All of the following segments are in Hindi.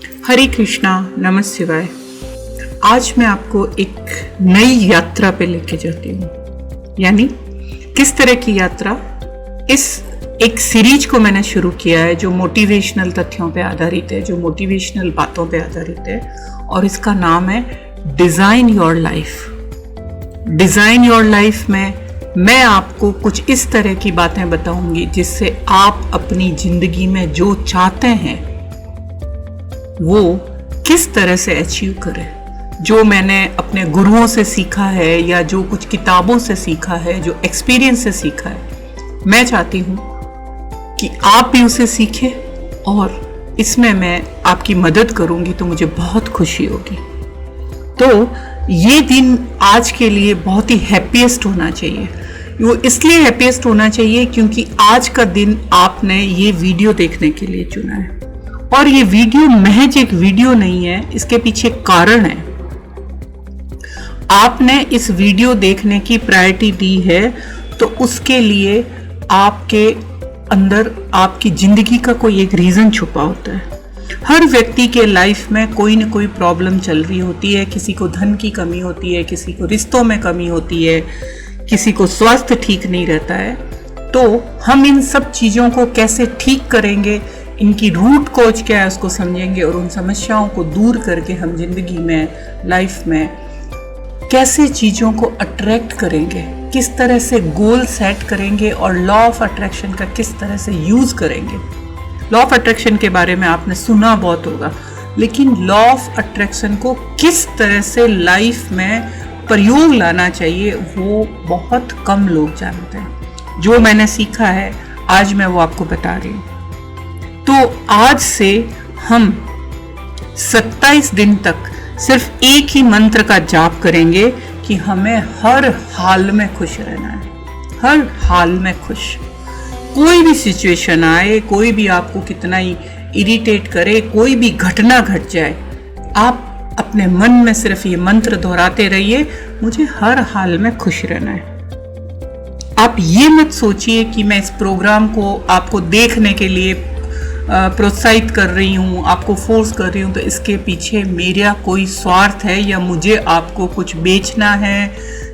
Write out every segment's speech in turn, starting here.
हरे कृष्णा, नमः शिवाय। आज मैं आपको एक नई यात्रा पे लेके जाती हूँ। यानी किस तरह की यात्रा? इस एक सीरीज को मैंने शुरू किया है जो मोटिवेशनल तथ्यों पे आधारित है, जो मोटिवेशनल बातों पे आधारित है, और इसका नाम है design your life. Design your life में मैं आपको कुछ इस तरह की बातें बताऊंगी जिससे आप अपनी जिंदगी में जो चाहते हैं वो किस तरह से अचीव करें। जो मैंने अपने गुरुओं से सीखा है या जो कुछ किताबों से सीखा है, जो एक्सपीरियंस से सीखा है, मैं चाहती हूँ कि आप भी उसे सीखें और इसमें मैं आपकी मदद करूँगी तो मुझे बहुत खुशी होगी। तो ये दिन आज के लिए बहुत ही हैप्पीएस्ट होना चाहिए। वो इसलिए हैप्पीएस्ट होना चाहिए क्योंकि आज का दिन आपने ये वीडियो देखने के लिए चुना है, और ये वीडियो महज एक वीडियो नहीं है, इसके पीछे कारण है। आपने इस वीडियो देखने की प्रायोरिटी दी है तो उसके लिए आपके अंदर आपकी जिंदगी का कोई एक रीजन छुपा होता है। हर व्यक्ति के लाइफ में कोई ना कोई प्रॉब्लम चल रही होती है। किसी को धन की कमी होती है, किसी को रिश्तों में कमी होती है, किसी को स्वास्थ्य ठीक नहीं रहता है। तो हम इन सब चीजों को कैसे ठीक करेंगे, इनकी रूट कॉज क्या है उसको समझेंगे, और उन समस्याओं को दूर करके हम जिंदगी में, लाइफ में कैसे चीजों को अट्रैक्ट करेंगे, किस तरह से गोल सेट करेंगे और लॉ ऑफ अट्रैक्शन का किस तरह से यूज करेंगे। लॉ ऑफ अट्रैक्शन के बारे में आपने सुना बहुत होगा, लेकिन लॉ ऑफ अट्रैक्शन को किस तरह से लाइफ में प्रयोग लाना चाहिए वो बहुत कम लोग जानते हैं। जो मैंने सीखा है आज मैं वो आपको बता रही हूँ। तो आज से हम 27 दिन तक सिर्फ एक ही मंत्र का जाप करेंगे कि हमें हर हाल में खुश रहना है। हर हाल में खुश। कोई भी सिचुएशन आए, कोई भी आपको कितना ही इरिटेट करे, कोई भी घटना घट जाए, आप अपने मन में सिर्फ ये मंत्र दोहराते रहिए, मुझे हर हाल में खुश रहना है। आप ये मत सोचिए कि मैं इस प्रोग्राम को आपको देखने के लिए प्रोत्साहित कर रही हूँ, आपको फोर्स कर रही हूँ, तो इसके पीछे मेरा कोई स्वार्थ है या मुझे आपको कुछ बेचना है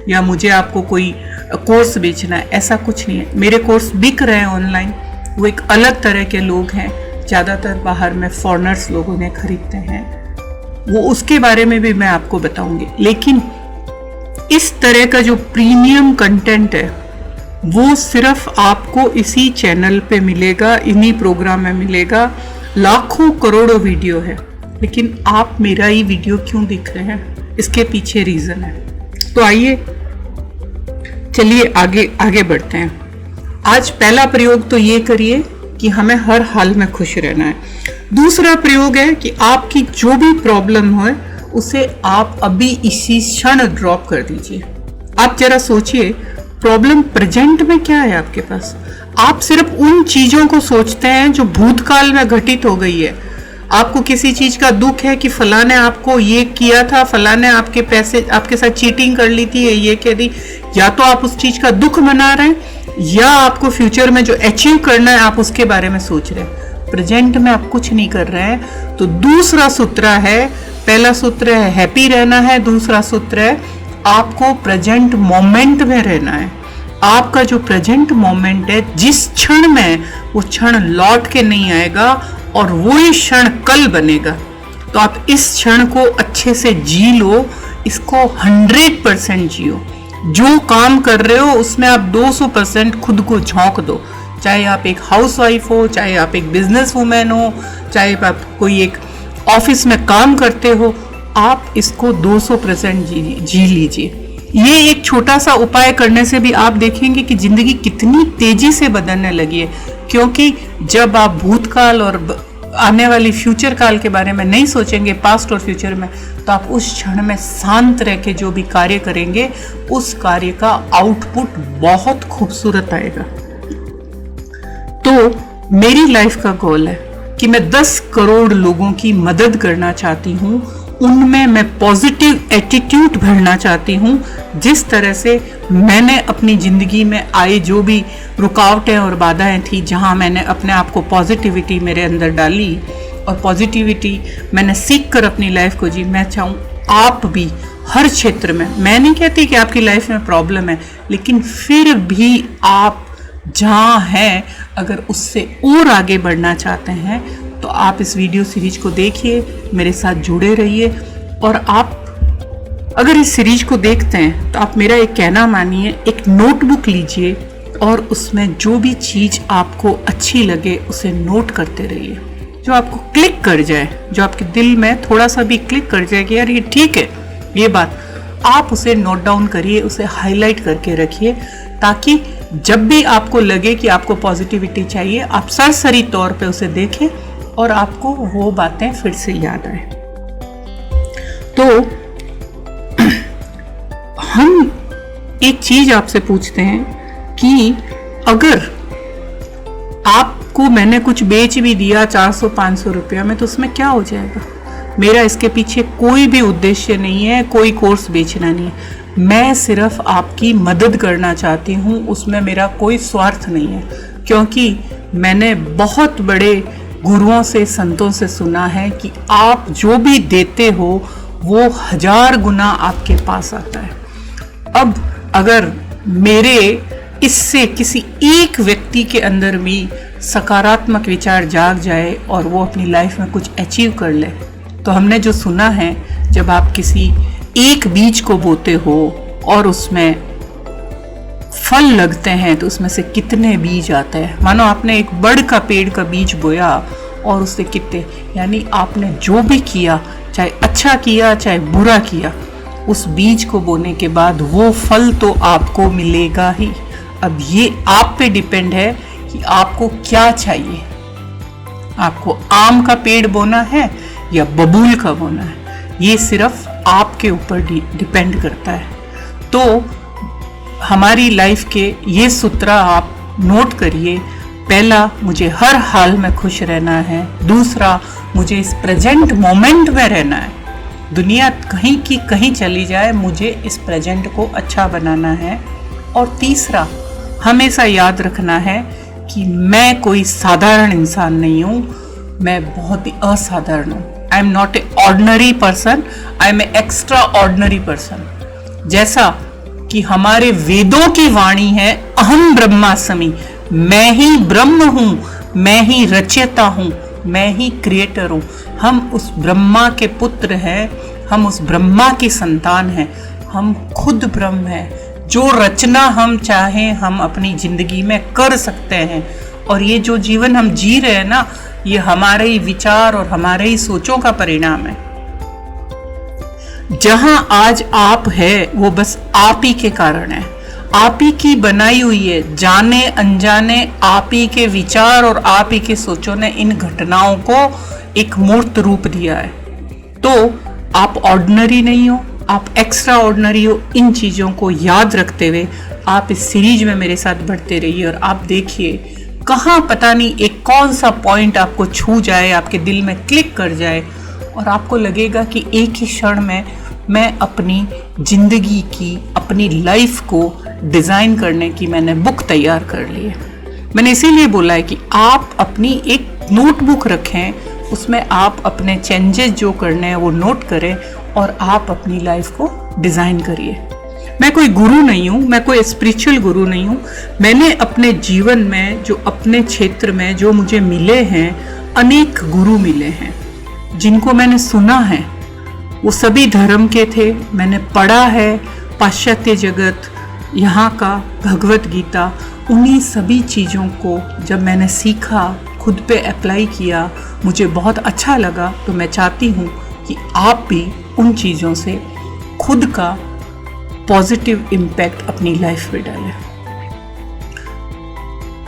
या मुझे आपको कोई कोर्स बेचना है। ऐसा कुछ नहीं है। मेरे कोर्स बिक रहे हैं ऑनलाइन, वो एक अलग तरह के लोग हैं। ज़्यादातर बाहर में फॉरेनर्स लोग उन्हें खरीदते हैं, वो उसके बारे में भी मैं आपको बताऊंगी। लेकिन इस तरह का जो प्रीमियम कंटेंट है वो सिर्फ आपको इसी चैनल पे मिलेगा, इन्हीं प्रोग्राम में मिलेगा। लाखों करोड़ों वीडियो है, लेकिन आप मेरा ही वीडियो क्यों देख रहे हैं, इसके पीछे रीजन है। तो आइए चलिए आगे बढ़ते हैं। आज पहला प्रयोग तो ये करिए कि हमें हर हाल में खुश रहना है। दूसरा प्रयोग है कि आपकी जो भी प्रॉब्लम हो उसे आप अभी इसी क्षण ड्रॉप कर दीजिए। आप जरा सोचिए, प्रॉब्लम प्रेजेंट में क्या है आपके पास? आप सिर्फ उन चीजों को सोचते हैं जो भूतकाल में घटित हो गई है। आपको किसी चीज का दुख है कि फलाने आपको ये किया था, फलाने आपके पैसे आपके साथ चीटिंग कर ली थी, ये कह दी। या तो आप उस चीज का दुख मना रहे हैं या आपको फ्यूचर में जो अचीव करना है आप उसके बारे में सोच रहे हैं। प्रेजेंट में आप कुछ नहीं कर रहे हैं। तो दूसरा सूत्र है, पहला सूत्र है हैप्पी रहना है, दूसरा सूत्र है आपको प्रेजेंट मोमेंट में रहना है। आपका जो प्रेजेंट मोमेंट है, जिस क्षण में वो क्षण लौट के नहीं आएगा और वही क्षण कल बनेगा। तो आप इस क्षण को अच्छे से जी लो, इसको 100% जियो। जो काम कर रहे हो उसमें आप 200% खुद को झोंक दो। चाहे आप एक हाउसवाइफ हो, चाहे आप एक बिजनेस वुमेन हो, चाहे आप कोई एक ऑफिस में काम करते हो, आप इसको 200% जी लीजिए। ये एक छोटा सा उपाय करने से भी आप देखेंगे कि जिंदगी कितनी तेजी से बदलने लगी है। क्योंकि जब आप भूतकाल और आने वाली फ्यूचर काल के बारे में नहीं सोचेंगे, पास्ट और फ्यूचर में, तो आप उस क्षण में शांत रह के जो भी कार्य करेंगे उस कार्य का आउटपुट बहुत खूबसूरत आएगा। तो मेरी लाइफ का गोल है कि मैं 10 करोड़ लोगों की मदद करना चाहती हूँ, उनमें मैं पॉजिटिव एटीट्यूड भरना चाहती हूँ। जिस तरह से मैंने अपनी ज़िंदगी में आए जो भी रुकावटें और बाधाएं थी, जहाँ मैंने अपने आप को पॉजिटिविटी मेरे अंदर डाली और पॉजिटिविटी मैंने सीख कर अपनी लाइफ को जी। मैं चाहूँ आप भी हर क्षेत्र में, मैं नहीं कहती कि आपकी लाइफ में प्रॉब्लम है, लेकिन फिर भी आप जहाँ हैं अगर उससे और आगे बढ़ना चाहते हैं तो आप इस वीडियो सीरीज को देखिए, मेरे साथ जुड़े रहिए। और आप अगर इस सीरीज को देखते हैं तो आप मेरा एक कहना मानिए, एक नोटबुक लीजिए और उसमें जो भी चीज़ आपको अच्छी लगे उसे नोट करते रहिए, जो आपको क्लिक कर जाए, जो आपके दिल में थोड़ा सा भी क्लिक कर जाए कि यार ये ठीक है, ये बात, आप उसे नोट डाउन करिए, उसे हाईलाइट करके रखिए, ताकि जब भी आपको लगे कि आपको पॉजिटिविटी चाहिए, आप सरसरी तौर पे उसे देखें और आपको वो बातें फिर से याद आए। तो हम एक चीज आपसे पूछते हैं कि अगर आपको मैंने कुछ बेच भी दिया 400-500 रुपया में, तो उसमें क्या हो जाएगा? मेरा इसके पीछे कोई भी उद्देश्य नहीं है, कोई कोर्स बेचना नहीं है, मैं सिर्फ आपकी मदद करना चाहती हूँ, उसमें मेरा कोई स्वार्थ नहीं है। क्योंकि मैंने बहुत बड़े गुरुओं से, संतों से सुना है कि आप जो भी देते हो वो 1000 गुना आपके पास आता है। अब अगर मेरे इससे किसी एक व्यक्ति के अंदर भी सकारात्मक विचार जाग जाए और वो अपनी लाइफ में कुछ अचीव कर ले, तो हमने जो सुना है, जब आप किसी एक बीज को बोते हो और उसमें फल लगते हैं तो उसमें से कितने बीज आते हैं। मानो आपने एक बड़ का पेड़ का बीज बोया और उससे कितने, यानी आपने जो भी किया, चाहे अच्छा किया चाहे बुरा किया, उस बीज को बोने के बाद वो फल तो आपको मिलेगा ही। अब ये आप पे डिपेंड है कि आपको क्या चाहिए, आपको आम का पेड़ बोना है या बबूल का बोना है, ये सिर्फ आपके ऊपर डिपेंड करता है। तो हमारी लाइफ के ये सूत्र आप नोट करिए। पहला, मुझे हर हाल में खुश रहना है। दूसरा, मुझे इस प्रेजेंट मोमेंट में रहना है। दुनिया कहीं की कहीं चली जाए, मुझे इस प्रेजेंट को अच्छा बनाना है। और तीसरा, हमेशा याद रखना है कि मैं कोई साधारण इंसान नहीं हूँ, मैं बहुत ही असाधारण हूँ। I am not a ordinary person, I am a extra ordinary person. जैसा कि हमारे वेदों की वाणी है, अहम ब्रह्मास्मि, मैं ही ब्रह्म हूँ, मैं ही रचयिता हूँ, मैं ही क्रिएटर हूँ। हम उस ब्रह्मा के पुत्र हैं, हम उस ब्रह्मा की संतान हैं, हम खुद ब्रह्म हैं। जो रचना हम चाहें हम अपनी जिंदगी में कर सकते हैं। और ये जो जीवन हम जी रहे हैं ना, ये हमारे ही विचार और हमारे ही सोचों का परिणाम है। जहां आज आप है वो बस आप ही के कारण है, आप ही की बनाई हुई है। जाने अनजाने आप ही के विचार और आप ही के सोचों ने इन घटनाओं को एक मूर्त रूप दिया है। तो आप ऑर्डिनरी नहीं हो, आप एक्स्ट्रा ऑर्डिनरी हो। इन चीज़ों को याद रखते हुए आप इस सीरीज में मेरे साथ बढ़ते रहिए और आप देखिए कहाँ पता नहीं एक कौन सा पॉइंट आपको छू जाए, आपके दिल में क्लिक कर जाए और आपको लगेगा कि एक ही क्षण में मैं अपनी जिंदगी की, अपनी लाइफ को डिज़ाइन करने की मैंने बुक तैयार कर ली है। मैंने इसीलिए बोला है कि आप अपनी एक नोटबुक रखें, उसमें आप अपने चेंजेस जो करने हैं वो नोट करें और आप अपनी लाइफ को डिज़ाइन करिए। मैं कोई गुरु नहीं हूँ, मैं कोई स्पिरिचुअल गुरु नहीं हूँ। मैंने अपने जीवन में जो अपने क्षेत्र में जो मुझे मिले हैं, अनेक गुरु मिले हैं जिनको मैंने सुना है। वो सभी धर्म के थे, मैंने पढ़ा है पाश्चात्य जगत, यहाँ का भगवत गीता, उन्हीं सभी चीज़ों को जब मैंने सीखा, खुद पे अप्लाई किया, मुझे बहुत अच्छा लगा। तो मैं चाहती हूँ कि आप भी उन चीज़ों से खुद का पॉजिटिव इम्पैक्ट अपनी लाइफ में डालें।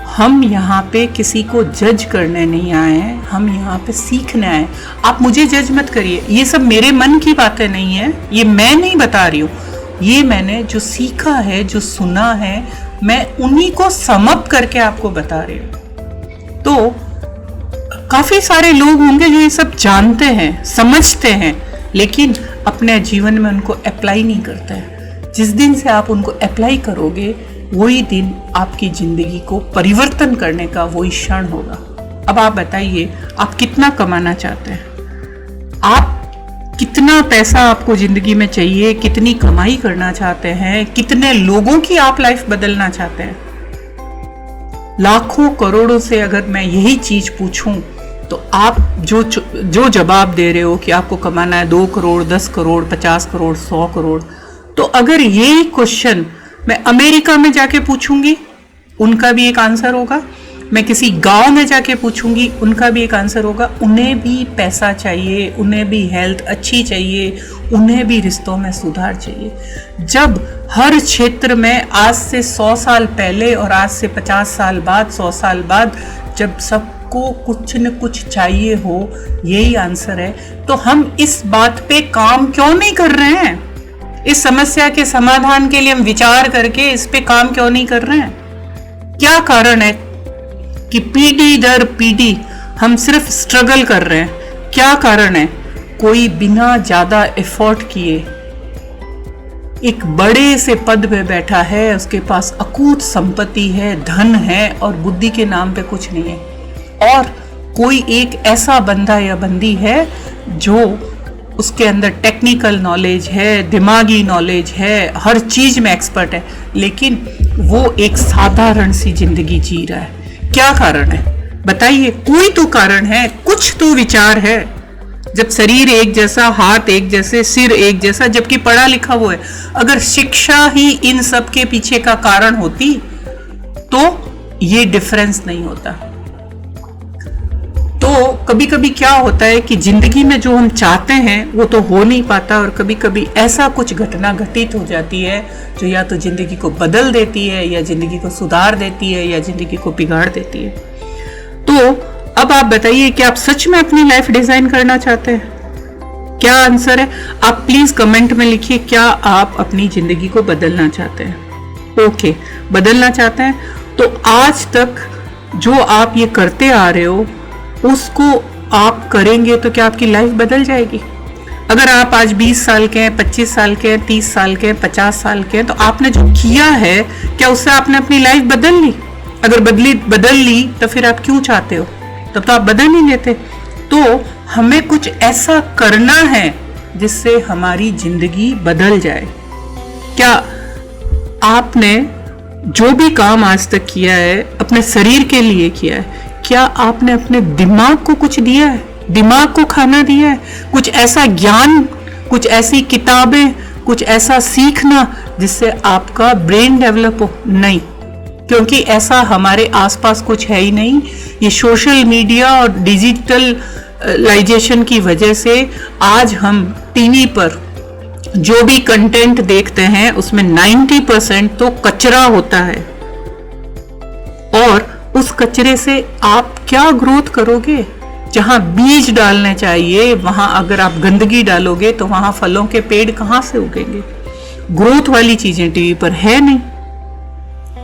हम यहाँ पे किसी को जज करने नहीं आए हैं, हम यहाँ पे सीखने आए। आप मुझे जज मत करिए, ये सब मेरे मन की बातें नहीं है, ये मैं नहीं बता रही हूँ, ये मैंने जो सीखा है, जो सुना है, मैं उन्हीं को समअप करके आपको बता रही हूँ। तो काफ़ी सारे लोग होंगे जो ये सब जानते हैं, समझते हैं, लेकिन अपने जीवन में उनको अप्लाई नहीं करते हैं। जिस दिन से आप उनको अप्लाई करोगे, वही दिन आपकी ज़िंदगी को परिवर्तन करने का वही क्षण होगा। अब आप बताइए, आप कितना कमाना चाहते हैं? आप कितना पैसा आपको जिंदगी में चाहिए? कितनी कमाई करना चाहते हैं? कितने लोगों की आप लाइफ बदलना चाहते हैं? लाखों करोड़ों से अगर मैं यही चीज पूछूं तो आप जो जवाब दे रहे हो कि आपको कमाना है 2 करोड़, 10 करोड़, 50 करोड़, 100 करोड़, तो अगर ये क्वेश्चन मैं अमेरिका में जाके पूछूंगी, उनका भी एक आंसर होगा। मैं किसी गांव में जाके पूछूंगी, उनका भी एक आंसर होगा। उन्हें भी पैसा चाहिए, उन्हें भी हेल्थ अच्छी चाहिए, उन्हें भी रिश्तों में सुधार चाहिए। जब हर क्षेत्र में आज से 100 साल पहले और आज से 50 साल बाद, 100 साल बाद, जब सबको कुछ न कुछ चाहिए हो, यही आंसर है, तो हम इस बात पे काम क्यों नहीं कर रहे हैं? इस समस्या के समाधान के लिए हम विचार करके इस पे काम क्यों नहीं कर रहे हैं? क्या कारण है कि पीढ़ी दर पीढ़ी हम सिर्फ स्ट्रगल कर रहे हैं? क्या कारण है? कोई बिना ज्यादा एफर्ट किए एक बड़े से पद पे बैठा है, उसके पास अकूत संपत्ति है, धन है और बुद्धि के नाम पे कुछ नहीं है, और कोई एक ऐसा बंदा या बंदी है जो उसके अंदर टेक्निकल नॉलेज है, दिमागी नॉलेज है, हर चीज में एक्सपर्ट है, लेकिन वो एक साधारण सी जिंदगी जी रहा है। क्या कारण है? बताइए, कोई तो कारण है, कुछ तो विचार है। जब शरीर एक जैसा, हाथ एक जैसे, सिर एक जैसा, जबकि पढ़ा लिखा वो है, अगर शिक्षा ही इन सब के पीछे का कारण होती तो ये डिफरेंस नहीं होता। तो कभी कभी क्या होता है कि जिंदगी में जो हम चाहते हैं वो तो हो नहीं पाता, और कभी कभी ऐसा कुछ घटना घटित हो जाती है जो या तो जिंदगी को बदल देती है, या जिंदगी को सुधार देती है, या जिंदगी को बिगाड़ देती है। तो अब आप बताइए कि आप सच में अपनी लाइफ डिजाइन करना चाहते हैं? क्या आंसर है? आप प्लीज कमेंट में लिखिए, क्या आप अपनी जिंदगी को बदलना चाहते हैं? ओके, बदलना चाहते हैं तो आज तक जो आप ये करते आ रहे हो उसको आप करेंगे तो क्या आपकी लाइफ बदल जाएगी? अगर आप आज 20 साल के हैं, 25 साल के हैं, 30 साल के हैं, 50 साल के हैं, तो आपने जो किया है क्या उससे आपने अपनी लाइफ बदल ली? अगर बदल ली तो फिर आप क्यों चाहते हो? तब तो आप बदल नहीं लेते। तो हमें कुछ ऐसा करना है जिससे हमारी जिंदगी बदल जाए। क्या आपने जो भी काम आज तक किया है अपने शरीर के लिए किया है? क्या आपने अपने दिमाग को कुछ दिया है? दिमाग को खाना दिया है? कुछ ऐसा ज्ञान, कुछ ऐसी किताबें, कुछ ऐसा सीखना जिससे आपका ब्रेन डेवलप हो? नहीं, क्योंकि ऐसा हमारे आसपास कुछ है ही नहीं। ये सोशल मीडिया और डिजिटलाइजेशन की वजह से आज हम टीवी पर जो भी कंटेंट देखते हैं उसमें 90% तो कचरा होता है, और उस कचरे से आप क्या ग्रोथ करोगे? जहां बीज डालने चाहिए वहां अगर आप गंदगी डालोगे तो वहां फलों के पेड़ कहां से उगेंगे? ग्रोथ वाली चीजें टीवी पर है नहीं।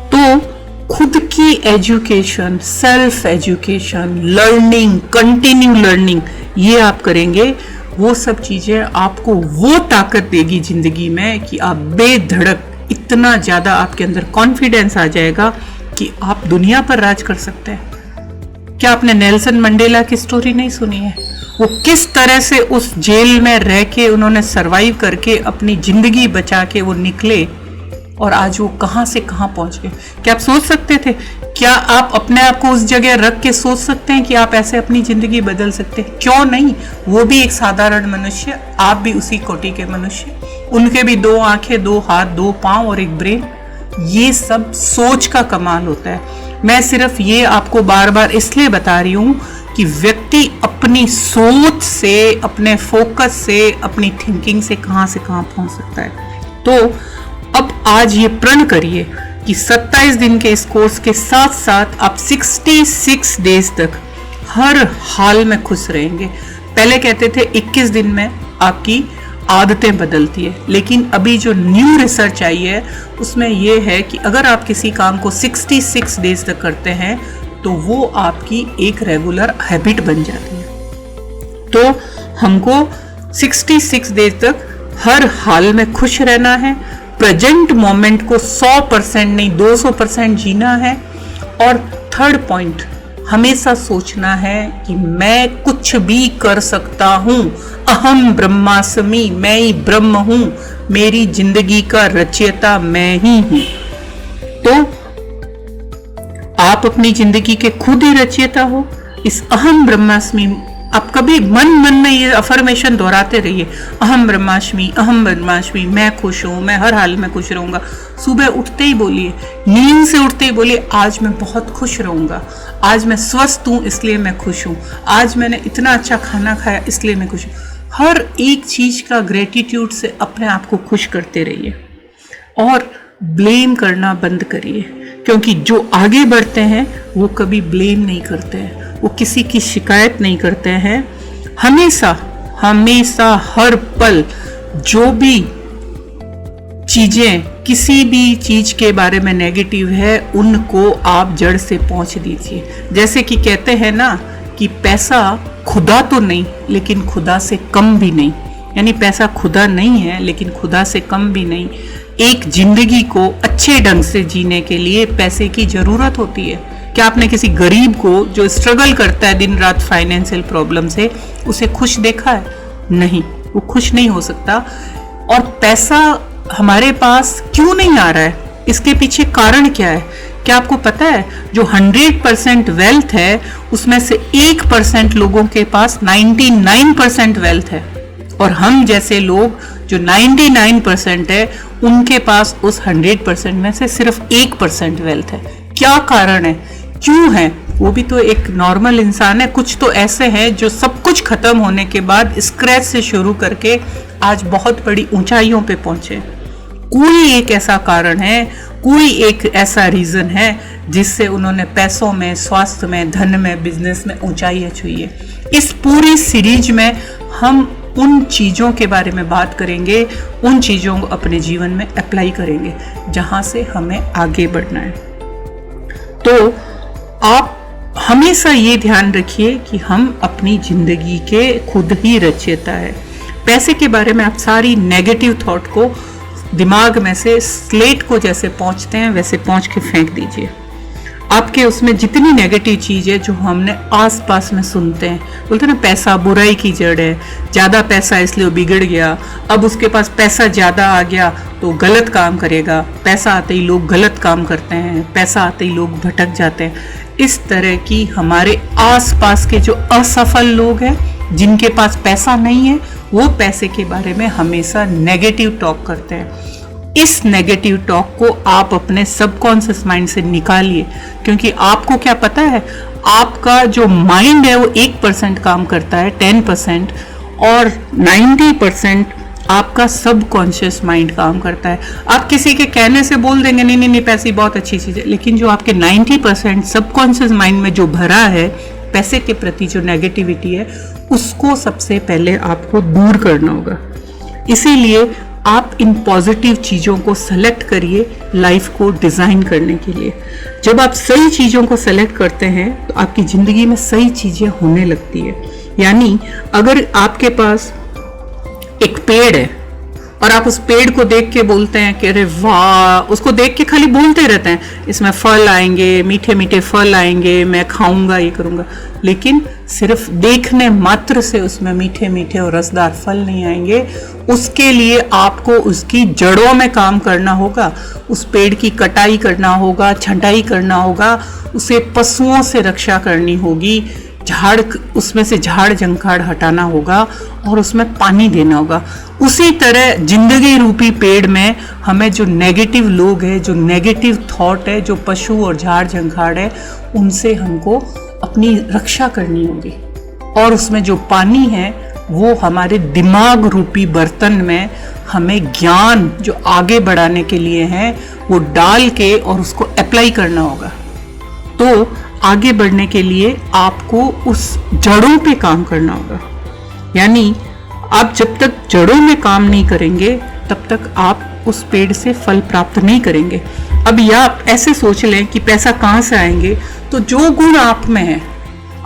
तो खुद की education, self education, learning, continue learning, ये आप करेंगे, वो सब चीजें आपको वो ताकत देगी जिंदगी में कि आप बेधड़क, इतना ज्यादा आपके अंदर कॉन्फिडेंस आ जाएगा कि आप दुनिया पर राज कर सकते हैं। क्या आपने नेल्सन मंडेला की स्टोरी नहीं सुनी है? वो किस तरह से उस जेल में रह के उन्होंने सरवाइव करके अपनी जिंदगी बचा के वो निकले, और आज वो कहां से कहां पहुंच गए। क्या आप सोच सकते थे? क्या आप अपने आप को उस जगह रख के सोच सकते हैं कि आप ऐसे अपनी जिंदगी बदल सकते हैं? क्यों नहीं? वो भी एक साधारण मनुष्य, आप भी उसी कोटि के मनुष्य, उनके भी 2 आंखें, 2 हाथ, 2 पांव और एक ब्रेन। ये सब सोच का कमाल होता है। मैं सिर्फ ये आपको बार बार इसलिए बता रही हूं कि व्यक्ति अपनी सोच से, अपने फोकस से, अपनी थिंकिंग से कहां पहुंच सकता है। तो अब आज ये प्रण करिए कि 27 दिन के इस कोर्स के साथ साथ आप 66 डेज तक हर हाल में खुश रहेंगे। पहले कहते थे 21 दिन में आपकी आदतें बदलती है, लेकिन अभी जो न्यू रिसर्च आई है उसमें यह है कि अगर आप किसी काम को 66 डेज तक करते हैं तो वो आपकी एक रेगुलर हैबिट बन जाती है। तो हमको 66 डेज तक हर हाल में खुश रहना है, प्रेजेंट मोमेंट को 100% नहीं 200% जीना है। और थर्ड पॉइंट, हमेशा सोचना है कि मैं कुछ भी कर सकता हूँ, अहम ब्रह्मास्मि, मैं ही ब्रह्म हूँ, मेरी जिंदगी का रचयिता मैं ही हूँ। तो आप अपनी जिंदगी के खुद ही रचयिता हो। इस अहम ब्रह्मास्मि, आप कभी मन में ये अफर्मेशन दोहराते रहिए, अहम ब्रह्मास्मि, अहम ब्रह्मास्मि, मैं खुश हूं, मैं हर हाल में खुश रहूंगा। सुबह उठते ही बोलिए, नींद से उठते ही बोलिए, आज मैं बहुत खुश रहूंगा, आज मैं स्वस्थ हूं इसलिए मैं खुश हूं, आज मैंने इतना अच्छा खाना खाया इसलिए मैं खुश हूं। हर एक चीज का ग्रेटिट्यूड से अपने आप को खुश करते रहिए और ब्लेम करना बंद करिए, क्योंकि जो आगे बढ़ते हैं वो कभी ब्लेम नहीं करते हैं, वो किसी की शिकायत नहीं करते हैं। हमेशा हमेशा हर पल जो भी चीजें, किसी भी चीज के बारे में नेगेटिव है, उनको आप जड़ से पहुंच दीजिए। जैसे कि कहते हैं ना कि पैसा खुदा तो नहीं लेकिन खुदा से कम भी नहीं, यानी पैसा खुदा नहीं है लेकिन खुदा से कम भी नहीं। एक जिंदगी को अच्छे ढंग से जीने के लिए पैसे की जरूरत होती है। क्या आपने किसी गरीब को जो स्ट्रगल करता है दिन रात फाइनेंशियल प्रॉब्लम से, उसे खुश देखा है? नहीं, वो खुश नहीं हो सकता। और पैसा हमारे पास क्यों नहीं आ रहा है, इसके पीछे कारण क्या है? क्या आपको पता है जो 100% वेल्थ है उसमें से 1% लोगों के पास 99% वेल्थ है, और हम जैसे लोग जो 99% है उनके पास उस 100% में से सिर्फ 1% वेल्थ है। क्या कारण है, क्यों है? वो भी तो एक नॉर्मल इंसान है। कुछ तो ऐसे हैं जो सब कुछ खत्म होने के बाद स्क्रैच से शुरू करके आज बहुत बड़ी ऊंचाइयों पे पहुंचे। कोई एक ऐसा कारण है, कोई एक ऐसा रीजन है जिससे उन्होंने पैसों में, स्वास्थ्य में, धन में, बिजनेस में ऊंचाइयां छुई है। इस पूरी सीरीज में हम उन चीज़ों के बारे में बात करेंगे, उन चीज़ों को अपने जीवन में अप्लाई करेंगे जहां से हमें आगे बढ़ना है। तो आप हमेशा ये ध्यान रखिए कि हम अपनी जिंदगी के खुद ही रचयिता है। पैसे के बारे में आप सारी नेगेटिव थॉट को दिमाग में से स्लेट को जैसे पहुंचते हैं वैसे पहुंच के फेंक दीजिए। आपके उसमें जितनी नेगेटिव चीज़ है जो हमने आसपास में सुनते हैं, बोलते हैं ना पैसा बुराई की जड़ है, ज़्यादा पैसा इसलिए वो बिगड़ गया, अब उसके पास पैसा ज़्यादा आ गया तो गलत काम करेगा, पैसा आते ही लोग गलत काम करते हैं, पैसा आते ही लोग भटक जाते हैं। इस तरह की हमारे आसपास के जो असफल लोग हैं, जिनके पास पैसा नहीं है, वो पैसे के बारे में हमेशा नेगेटिव टॉक करते हैं। इस नेगेटिव टॉक को आप अपने सबकॉन्शियस माइंड से निकालिए, क्योंकि आपको क्या पता है, आपका जो माइंड है वो 1% काम करता है, 10%, और 90% आपका सबकॉन्शियस माइंड काम करता है। आप किसी के कहने से बोल देंगे नहीं नहीं नहीं पैसे बहुत अच्छी चीज़ है, लेकिन जो आपके 90% सबकॉन्शियस माइंड में जो भरा है पैसे के प्रति जो नेगेटिविटी है, उसको सबसे पहले आपको दूर करना होगा। इसीलिए आप इन पॉजिटिव चीज़ों को सेलेक्ट करिए लाइफ को डिज़ाइन करने के लिए। जब आप सही चीज़ों को सेलेक्ट करते हैं तो आपकी ज़िंदगी में सही चीज़ें होने लगती है। यानी अगर आपके पास एक पेड़ है और आप उस पेड़ को देख के बोलते हैं कि अरे वाह, उसको देख के खाली बोलते रहते हैं इसमें फल आएंगे, मीठे मीठे फल आएंगे, मैं खाऊंगा, ये करूंगा, लेकिन सिर्फ देखने मात्र से उसमें मीठे मीठे और रसदार फल नहीं आएंगे। उसके लिए आपको उसकी जड़ों में काम करना होगा, उस पेड़ की कटाई करना होगा, छंटाई करना होगा, उसे पशुओं से रक्षा करनी होगी, झाड़, उसमें से झाड़ जंखाड़ हटाना होगा और उसमें पानी देना होगा। उसी तरह जिंदगी रूपी पेड़ में हमें जो नेगेटिव लोग हैं, जो नेगेटिव थॉट है, जो पशु और झाड़ जंखाड़ है, उनसे हमको अपनी रक्षा करनी होगी। और उसमें जो पानी है वो हमारे दिमाग रूपी बर्तन में हमें ज्ञान जो आगे बढ़ाने के लिए है वो डाल के और उसको अप्लाई करना होगा। तो आगे बढ़ने के लिए आपको उस जड़ों पे काम करना होगा। यानी आप जब तक जड़ों में काम नहीं करेंगे तब तक आप उस पेड़ से फल प्राप्त नहीं करेंगे। अब या आप ऐसे सोच लें कि पैसा कहाँ से आएंगे, तो जो गुण आप में है,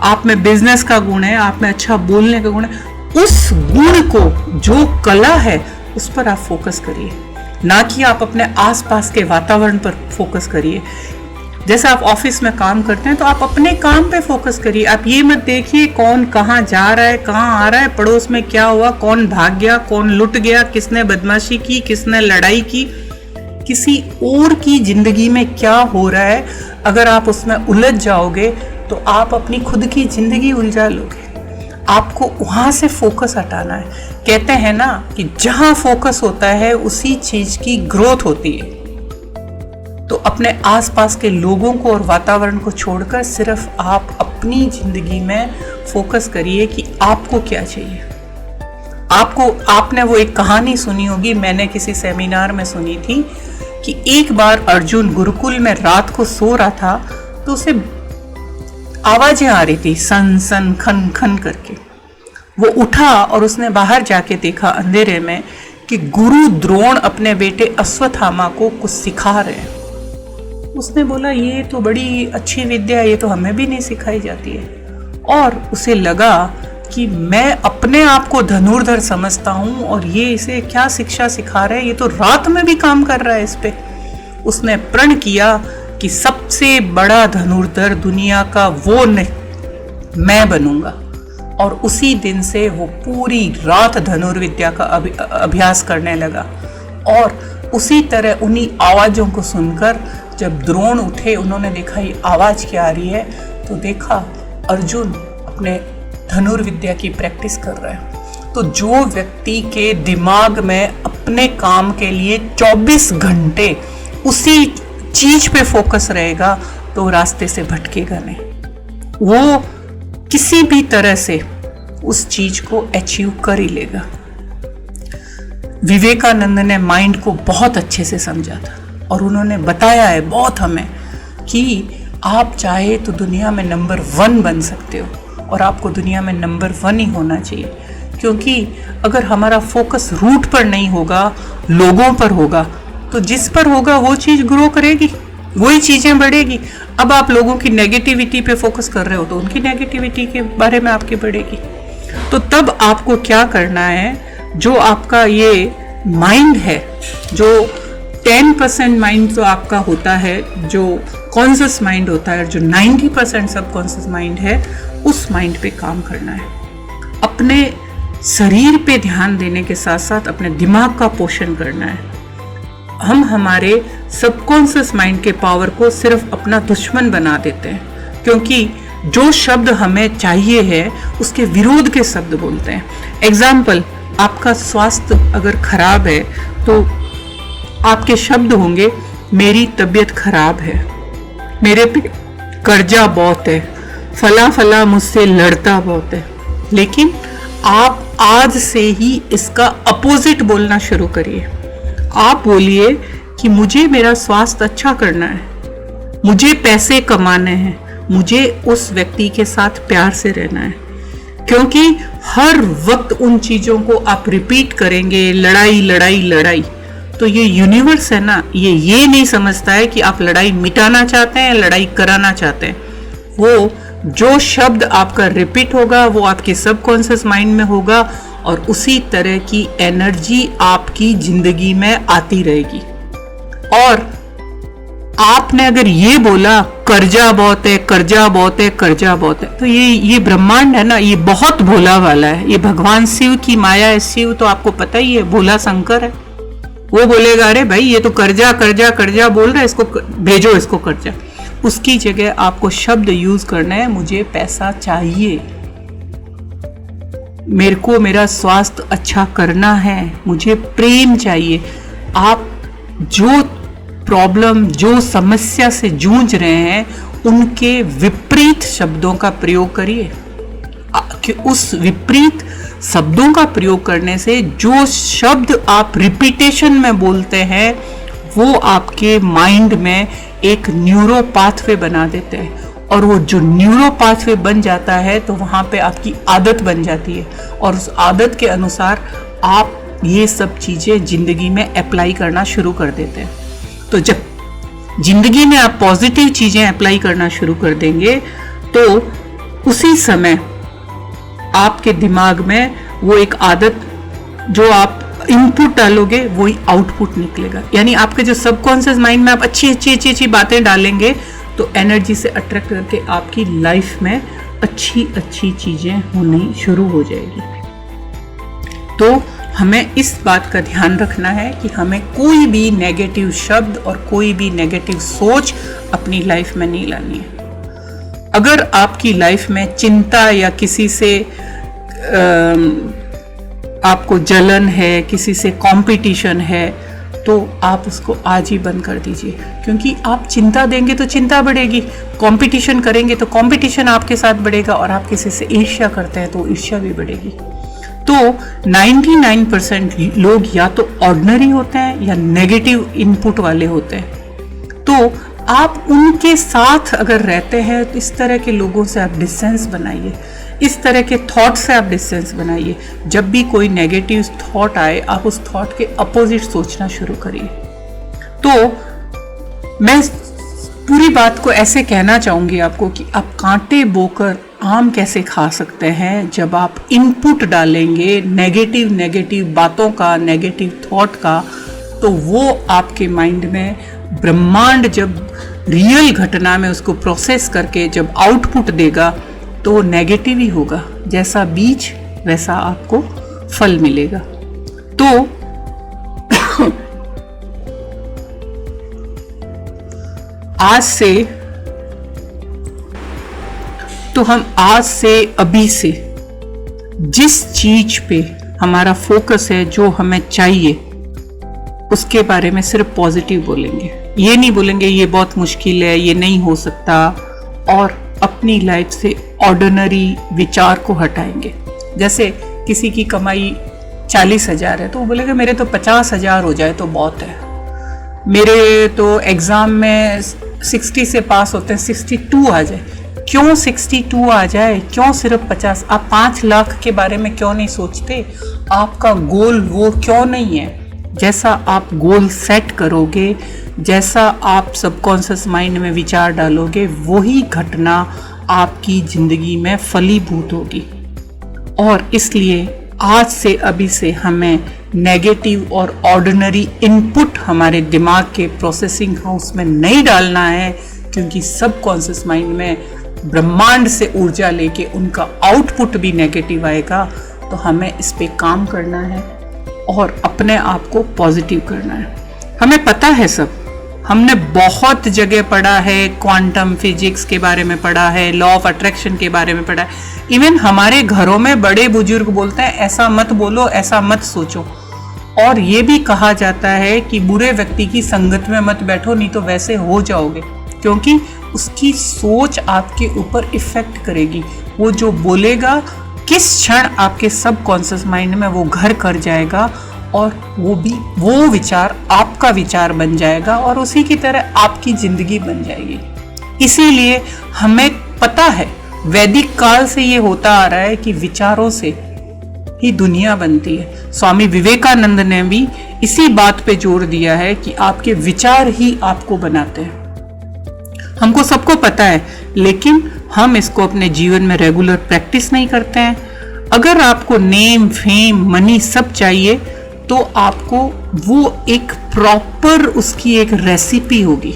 आप में बिजनेस का गुण है, आप में अच्छा बोलने का गुण है, उस गुण को, जो कला है, उस पर आप फोकस करिए, ना कि आप अपने आसपास के वातावरण पर फोकस करिए। जैसे आप ऑफिस में काम करते हैं तो आप अपने काम पे फोकस करिए। आप ये मत देखिए कौन कहाँ जा रहा है, कहाँ आ रहा है, पड़ोस में क्या हुआ, कौन भाग गया, कौन लुट गया, किसने बदमाशी की, किसने लड़ाई की। किसी और की जिंदगी में क्या हो रहा है, अगर आप उसमें उलझ जाओगे तो आप अपनी खुद की जिंदगी उलझा लोगे। आपको वहाँ से फोकस हटाना है। कहते हैं ना कि जहाँ फोकस होता है उसी चीज की ग्रोथ होती है। तो अपने आसपास के लोगों को और वातावरण को छोड़कर सिर्फ आप अपनी जिंदगी में फोकस करिए कि आपको क्या चाहिए। आपने वो एक कहानी सुनी होगी, मैंने किसी सेमिनार में सुनी थी कि एक बार अर्जुन गुरुकुल में रात को सो रहा था तो उसे आवाजें आ रही थी, सन सन खन खन करके। वो उठा और उसने बाहर जाके देखा अंधेरे में कि गुरु द्रोण अपने बेटे अश्वत्थामा को कुछ सिखा रहे हैं। उसने बोला ये तो बड़ी अच्छी विद्या है, ये तो हमें भी नहीं सिखाई जाती है। और उसे लगा कि मैं अपने आप को धनुर्धर समझता हूँ और ये इसे क्या शिक्षा सिखा रहे हैं, ये तो रात में भी काम कर रहा है इस पे। उसने प्रण किया कि सबसे बड़ा धनुर्धर दुनिया का वो नहीं, मैं बनूंगा। और उसी दिन से वो पूरी रात धनुर्विद्या का अभ्यास करने लगा। और उसी तरह उन्हीं आवाजों को सुनकर जब द्रोण उठे, उन्होंने देखा ये आवाज क्या आ रही है, तो देखा अर्जुन अपने धनुर्विद्या की प्रैक्टिस कर रहा है। तो जो व्यक्ति के दिमाग में अपने काम के लिए 24 घंटे उसी चीज पे फोकस रहेगा तो रास्ते से भटकेगा नहीं, वो किसी भी तरह से उस चीज को अचीव कर ही लेगा। विवेकानंद ने माइंड को बहुत अच्छे से समझा था और उन्होंने बताया है बहुत हमें कि आप चाहे तो दुनिया में नंबर 1 बन सकते हो और आपको दुनिया में नंबर 1 ही होना चाहिए। क्योंकि अगर हमारा फोकस रूट पर नहीं होगा, लोगों पर होगा, तो जिस पर होगा वो चीज ग्रो करेगी, वही चीजें बढ़ेगी। अब आप लोगों की नेगेटिविटी पे फोकस कर रहे हो तो उनकी नेगेटिविटी के बारे में आपकी बढ़ेगी। तो तब आपको क्या करना है, जो आपका ये माइंड है, जो 10% माइंड तो आपका होता है, जो कॉन्शियस माइंड होता है, जो 90% सबकॉन्शियस माइंड है, उस माइंड पे काम करना है। अपने शरीर पे ध्यान देने के साथ साथ अपने दिमाग का पोषण करना है। हम हमारे सबकॉन्शियस माइंड के पावर को सिर्फ अपना दुश्मन बना देते हैं, क्योंकि जो शब्द हमें चाहिए है उसके विरोध के शब्द बोलते हैं। एग्जाम्पल, आपका स्वास्थ्य अगर खराब है तो आपके शब्द होंगे मेरी तबीयत खराब है, मेरे पे कर्जा बहुत है, फला फला मुझसे लड़ता बहुत है। लेकिन आप आज से ही इसका अपोजिट बोलना शुरू करिए। आप बोलिए कि मुझे मेरा स्वास्थ्य अच्छा करना है, मुझे पैसे कमाने हैं, मुझे उस व्यक्ति के साथ प्यार से रहना है। क्योंकि हर वक्त उन चीजों को आप रिपीट करेंगे, लड़ाई लड़ाई लड़ाई, तो ये यूनिवर्स है ना, ये नहीं समझता है कि आप लड़ाई मिटाना चाहते हैं, लड़ाई कराना चाहते हैं। वो जो शब्द आपका रिपीट होगा वो आपके सबकॉन्शियस माइंड में होगा और उसी तरह की एनर्जी आपकी जिंदगी में आती रहेगी। और आपने अगर ये बोला कर्जा बहुत है, कर्जा बहुत है, कर्जा बहुत है, तो ये ब्रह्मांड है ना, ये बहुत भोला वाला है। ये भगवान शिव की माया है। शिव तो आपको पता ही है, भोला शंकर है। वो बोलेगा अरे भाई ये तो कर्जा कर्जा कर्जा बोल रहा है, इसको भेजो, इसको कर्जा। उसकी जगह आपको शब्द यूज करना है, मुझे पैसा चाहिए, मेरे को मेरा स्वास्थ्य अच्छा करना है, मुझे प्रेम चाहिए। आप जो प्रॉब्लम, जो समस्या से जूझ रहे हैं, उनके विपरीत शब्दों का प्रयोग करिए। कि उस विपरीत शब्दों का प्रयोग करने से जो शब्द आप रिपीटेशन में बोलते हैं वो आपके माइंड में एक न्यूरो पाथवे बना देते हैं। और वो जो न्यूरो पाथवे बन जाता है तो वहाँ पे आपकी आदत बन जाती है और उस आदत के अनुसार आप ये सब चीज़ें जिंदगी में अप्लाई करना शुरू कर देते हैं। तो जब जिंदगी में आप पॉजिटिव चीज़ें अप्लाई करना शुरू कर देंगे तो उसी समय आपके दिमाग में वो एक आदत, जो आप इनपुट डालोगे वही आउटपुट निकलेगा। यानी आपके जो सबकॉन्शियस माइंड में आप अच्छी अच्छी बातें डालेंगे तो एनर्जी से अट्रैक्ट करके आपकी लाइफ में अच्छी अच्छी चीज़ें होनी शुरू हो जाएगी। तो हमें इस बात का ध्यान रखना है कि हमें कोई भी नेगेटिव शब्द और कोई भी नेगेटिव सोच अपनी लाइफ में नहीं लानी है। अगर आपकी लाइफ में चिंता या किसी से आपको जलन है, किसी से कंपटीशन है, तो आप उसको आज ही बंद कर दीजिए, क्योंकि आप चिंता देंगे तो चिंता बढ़ेगी, कंपटीशन करेंगे तो कंपटीशन आपके साथ बढ़ेगा, और आप किसी से ईर्ष्या करते हैं तो ईर्ष्या भी बढ़ेगी। तो 99% लोग या तो ऑर्डिनरी होते हैं या नेगेटिव इनपुट वाले होते हैं। तो आप उनके साथ अगर रहते हैं तो इस तरह के लोगों से आप डिस्टेंस बनाइए, इस तरह के थॉट से आप डिस्टेंस बनाइए। जब भी कोई नेगेटिव थॉट आए, आप उस थॉट के अपोजिट सोचना शुरू करिए। तो मैं पूरी बात को ऐसे कहना चाहूँगी आपको कि आप कांटे बोकर आम कैसे खा सकते हैं। जब आप इनपुट डालेंगे नेगेटिव बातों का, नेगेटिव थॉट का, तो वो आपके माइंड में ब्रह्मांड जब रियल घटना में उसको प्रोसेस करके जब आउटपुट देगा तो नेगेटिव ही होगा। जैसा बीज वैसा आपको फल मिलेगा। तो आज से अभी से जिस चीज पे हमारा फोकस है, जो हमें चाहिए, उसके बारे में सिर्फ पॉजिटिव बोलेंगे। ये नहीं बोलेंगे ये बहुत मुश्किल है, ये नहीं हो सकता, और अपनी लाइफ से ऑर्डिनरी विचार को हटाएंगे। जैसे किसी की कमाई 40,000 है तो वो बोलेगा मेरे तो 50,000 हो जाए तो बहुत है, मेरे तो एग्जाम में 60 से पास होते हैं, 62 आ जाए। क्यों 62 आ जाए, क्यों सिर्फ 50? आप 5 लाख के बारे में क्यों नहीं सोचते? आपका गोल वो क्यों नहीं है? जैसा आप गोल सेट करोगे, जैसा आप सबकॉन्शियस माइंड में विचार डालोगे, वही घटना आपकी जिंदगी में फलीभूत होगी। और इसलिए आज से अभी से हमें नेगेटिव और ऑर्डिनरी इनपुट हमारे दिमाग के प्रोसेसिंग हाउस में नहीं डालना है, क्योंकि सबकॉन्शियस माइंड में ब्रह्मांड से ऊर्जा लेके उनका आउटपुट भी नेगेटिव आएगा। तो हमें इस पे काम करना है और अपने आप को पॉजिटिव करना है। हमें पता है सब, हमने बहुत जगह पढ़ा है, क्वांटम फिजिक्स के बारे में पढ़ा है, लॉ ऑफ अट्रैक्शन के बारे में पढ़ा है। इवन हमारे घरों में बड़े बुजुर्ग बोलते हैं ऐसा मत बोलो, ऐसा मत सोचो। और ये भी कहा जाता है कि बुरे व्यक्ति की संगत में मत बैठो, नहीं तो वैसे हो जाओगे, क्योंकि उसकी सोच आपके ऊपर इफेक्ट करेगी। वो जो बोलेगा किस क्षण आपके सबकॉन्शियस माइंड में वो घर कर जाएगा, और वो विचार आपका विचार बन जाएगा, और उसी की तरह आपकी जिंदगी बन जाएगी। इसीलिए हमें पता है, वैदिक काल से ये होता आ रहा है कि विचारों से ही दुनिया बनती है। स्वामी विवेकानंद ने भी इसी बात पे जोर दिया है कि आपके विचार ही आपको बनाते हैं। हमको सबको पता है, लेकिन हम इसको अपने जीवन में रेगुलर प्रैक्टिस नहीं करते हैं। अगर आपको नेम, फेम, मनी सब चाहिए, तो आपको वो एक प्रॉपर उसकी एक रेसिपी होगी।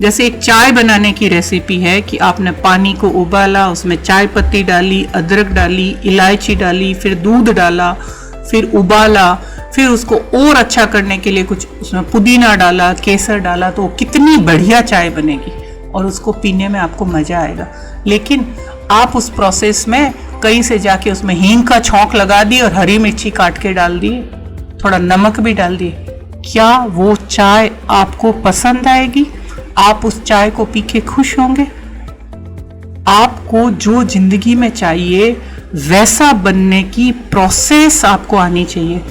जैसे एक चाय बनाने की रेसिपी है कि आपने पानी को उबाला, उसमें चाय पत्ती डाली, अदरक डाली, इलायची डाली, फिर दूध डाला, फिर उबाला, फिर उसको और अच्छा करने के लिए कुछ उसमें पुदीना डाला, केसर डाला, तो कितनी बढ़िया चाय बनेगी और उसको पीने में आपको मजा आएगा। लेकिन आप उस प्रोसेस में कहीं से जाके उसमें हींग का छौंक लगा दी और हरी मिर्ची काट के डाल दिए, थोड़ा नमक भी डाल दिए, क्या वो चाय आपको पसंद आएगी? आप उस चाय को पी के खुश होंगे? आपको जो जिंदगी में चाहिए वैसा बनने की प्रोसेस आपको आनी चाहिए।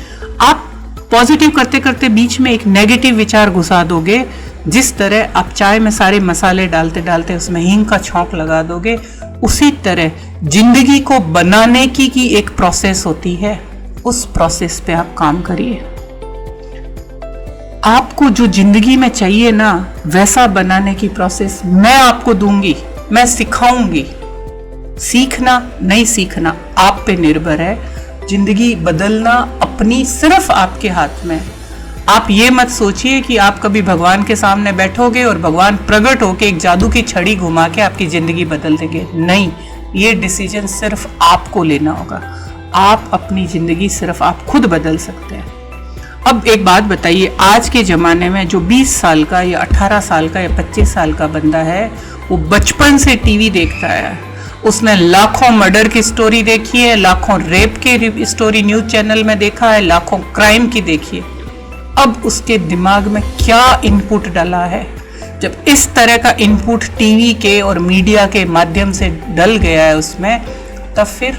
आप पॉजिटिव करते करते बीच में एक नेगेटिव विचार घुसा दोगे, जिस तरह आप चाय में सारे मसाले डालते डालते उसमें हींग का छौंक लगा दोगे, उसी तरह जिंदगी को बनाने की एक प्रोसेस होती है। उस प्रोसेस पे आप काम करिए। आपको जो जिंदगी में चाहिए ना, वैसा बनाने की प्रोसेस मैं आपको दूंगी, मैं सिखाऊंगी। सीखना नहीं सीखना आप पे निर्भर है। जिंदगी बदलना अपनी सिर्फ आपके हाथ में। आप ये मत सोचिए कि आप कभी भगवान के सामने बैठोगे और भगवान प्रकट होके एक जादू की छड़ी घुमा के आपकी जिंदगी बदल देंगे। नहीं, ये डिसीजन सिर्फ आपको लेना होगा। आप अपनी जिंदगी सिर्फ आप खुद बदल सकते हैं। अब एक बात बताइए, आज के ज़माने में जो 20 साल का या 18 साल का या 25 साल का बंदा है, वो बचपन से टीवी देखता है, उसने लाखों मर्डर की स्टोरी देखी है, लाखों रेप की स्टोरी न्यूज़ चैनल में देखा है, लाखों क्राइम की देखी है। अब उसके दिमाग में क्या इनपुट डाला है? जब इस तरह का इनपुट टीवी के और मीडिया के माध्यम से डल गया है उसमें, तब फिर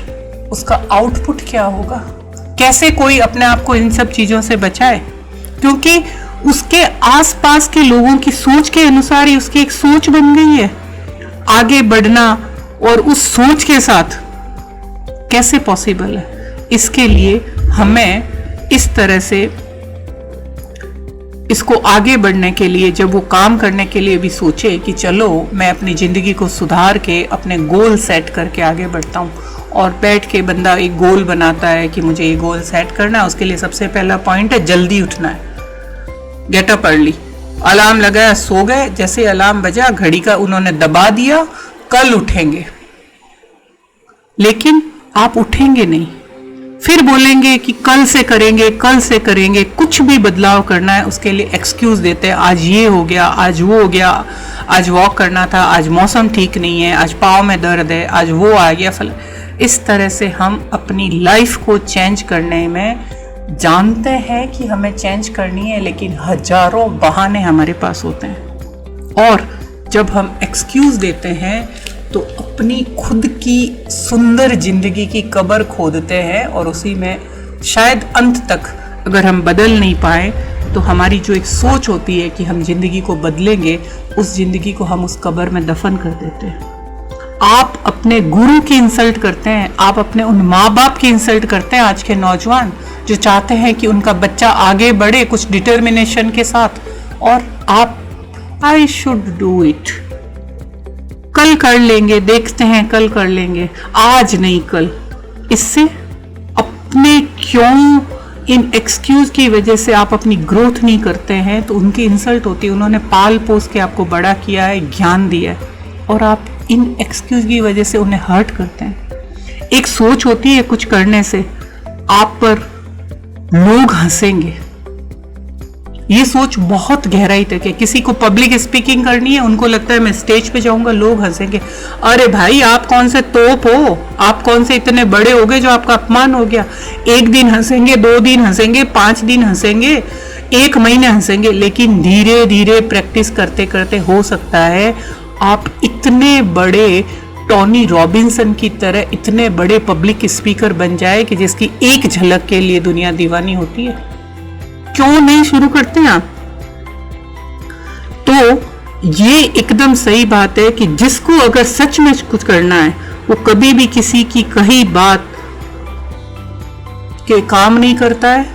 उसका आउटपुट क्या होगा? कैसे कोई अपने आप को इन सब चीजों से बचाए? क्योंकि उसके आसपास के लोगों की सोच के अनुसार ही उसकी एक सोच बन गई है। आगे बढ़ना और उस सोच के साथ कैसे पॉसिबल है? इसके लिए हमें इस तरह से इसको आगे बढ़ने के लिए, जब वो काम करने के लिए भी सोचे कि चलो मैं अपनी जिंदगी को सुधार के अपने गोल सेट करके आगे बढ़ता हूँ, और बैठ के बंदा एक गोल बनाता है कि मुझे ये गोल सेट करना है, उसके लिए सबसे पहला पॉइंट है जल्दी उठना है। Get up early. अलार्म लगाया, सो गए, जैसे अलार्म बजा घड़ी का उन्होंने दबा दिया, कल उठेंगे। लेकिन आप उठेंगे नहीं, फिर बोलेंगे कि कल से करेंगे, कल से करेंगे। कुछ भी बदलाव करना है उसके लिए एक्सक्यूज देते हैं, आज ये हो गया, आज वो हो गया, आज वॉक करना था, आज मौसम ठीक नहीं है, आज पाँव में दर्द है, आज वो आ गया फल। इस तरह से हम अपनी लाइफ को चेंज करने में जानते हैं कि हमें चेंज करनी है, लेकिन हजारों बहाने हमारे पास होते हैं। और जब हम एक्सक्यूज देते हैं तो अपनी खुद की सुंदर जिंदगी की कब्र खोदते हैं, और उसी में शायद अंत तक अगर हम बदल नहीं पाए तो हमारी जो एक सोच होती है कि हम जिंदगी को बदलेंगे, उस जिंदगी को हम उस कब्र में दफन कर देते हैं। आप अपने गुरु की इंसल्ट करते हैं, आप अपने उन माँ बाप की इंसल्ट करते हैं, आज के नौजवान जो चाहते हैं कि उनका बच्चा आगे बढ़े कुछ डिटर्मिनेशन के साथ, और आप आई शुड डू इट, कल कर लेंगे, देखते हैं कल कर लेंगे, आज नहीं कल। इससे अपने क्यों इन एक्सक्यूज की वजह से आप अपनी ग्रोथ नहीं करते हैं, तो उनकी इंसल्ट होती है। उन्होंने पाल पोस के आपको बड़ा किया है, ज्ञान दिया है, और आप इन एक्सक्यूज की वजह से उन्हें हर्ट करते हैं। एक सोच होती है कुछ करने से आप पर लोग हंसेंगे, ये सोच बहुत गहराई तक है। किसी को पब्लिक स्पीकिंग करनी है, उनको लगता है मैं स्टेज पे जाऊंगा लोग हंसेंगे। अरे भाई, आप कौन से तोप हो? आप कौन से इतने बड़े हो गए जो आपका अपमान हो गया? एक दिन हंसेंगे, 2 दिन हंसेंगे, 5 दिन हंसेंगे, 1 महीने हंसेंगे, लेकिन धीरे धीरे प्रैक्टिस करते करते हो सकता है आप इतने बड़े टॉनी रॉबिन्सन की तरह इतने बड़े पब्लिक स्पीकर बन जाए कि जिसकी एक झलक के लिए दुनिया दीवानी होती है। क्यों नहीं शुरू करते हैं आप? तो ये एकदम सही बात है कि जिसको अगर सच में कुछ करना है, वो कभी भी किसी की कही बात के काम नहीं करता है,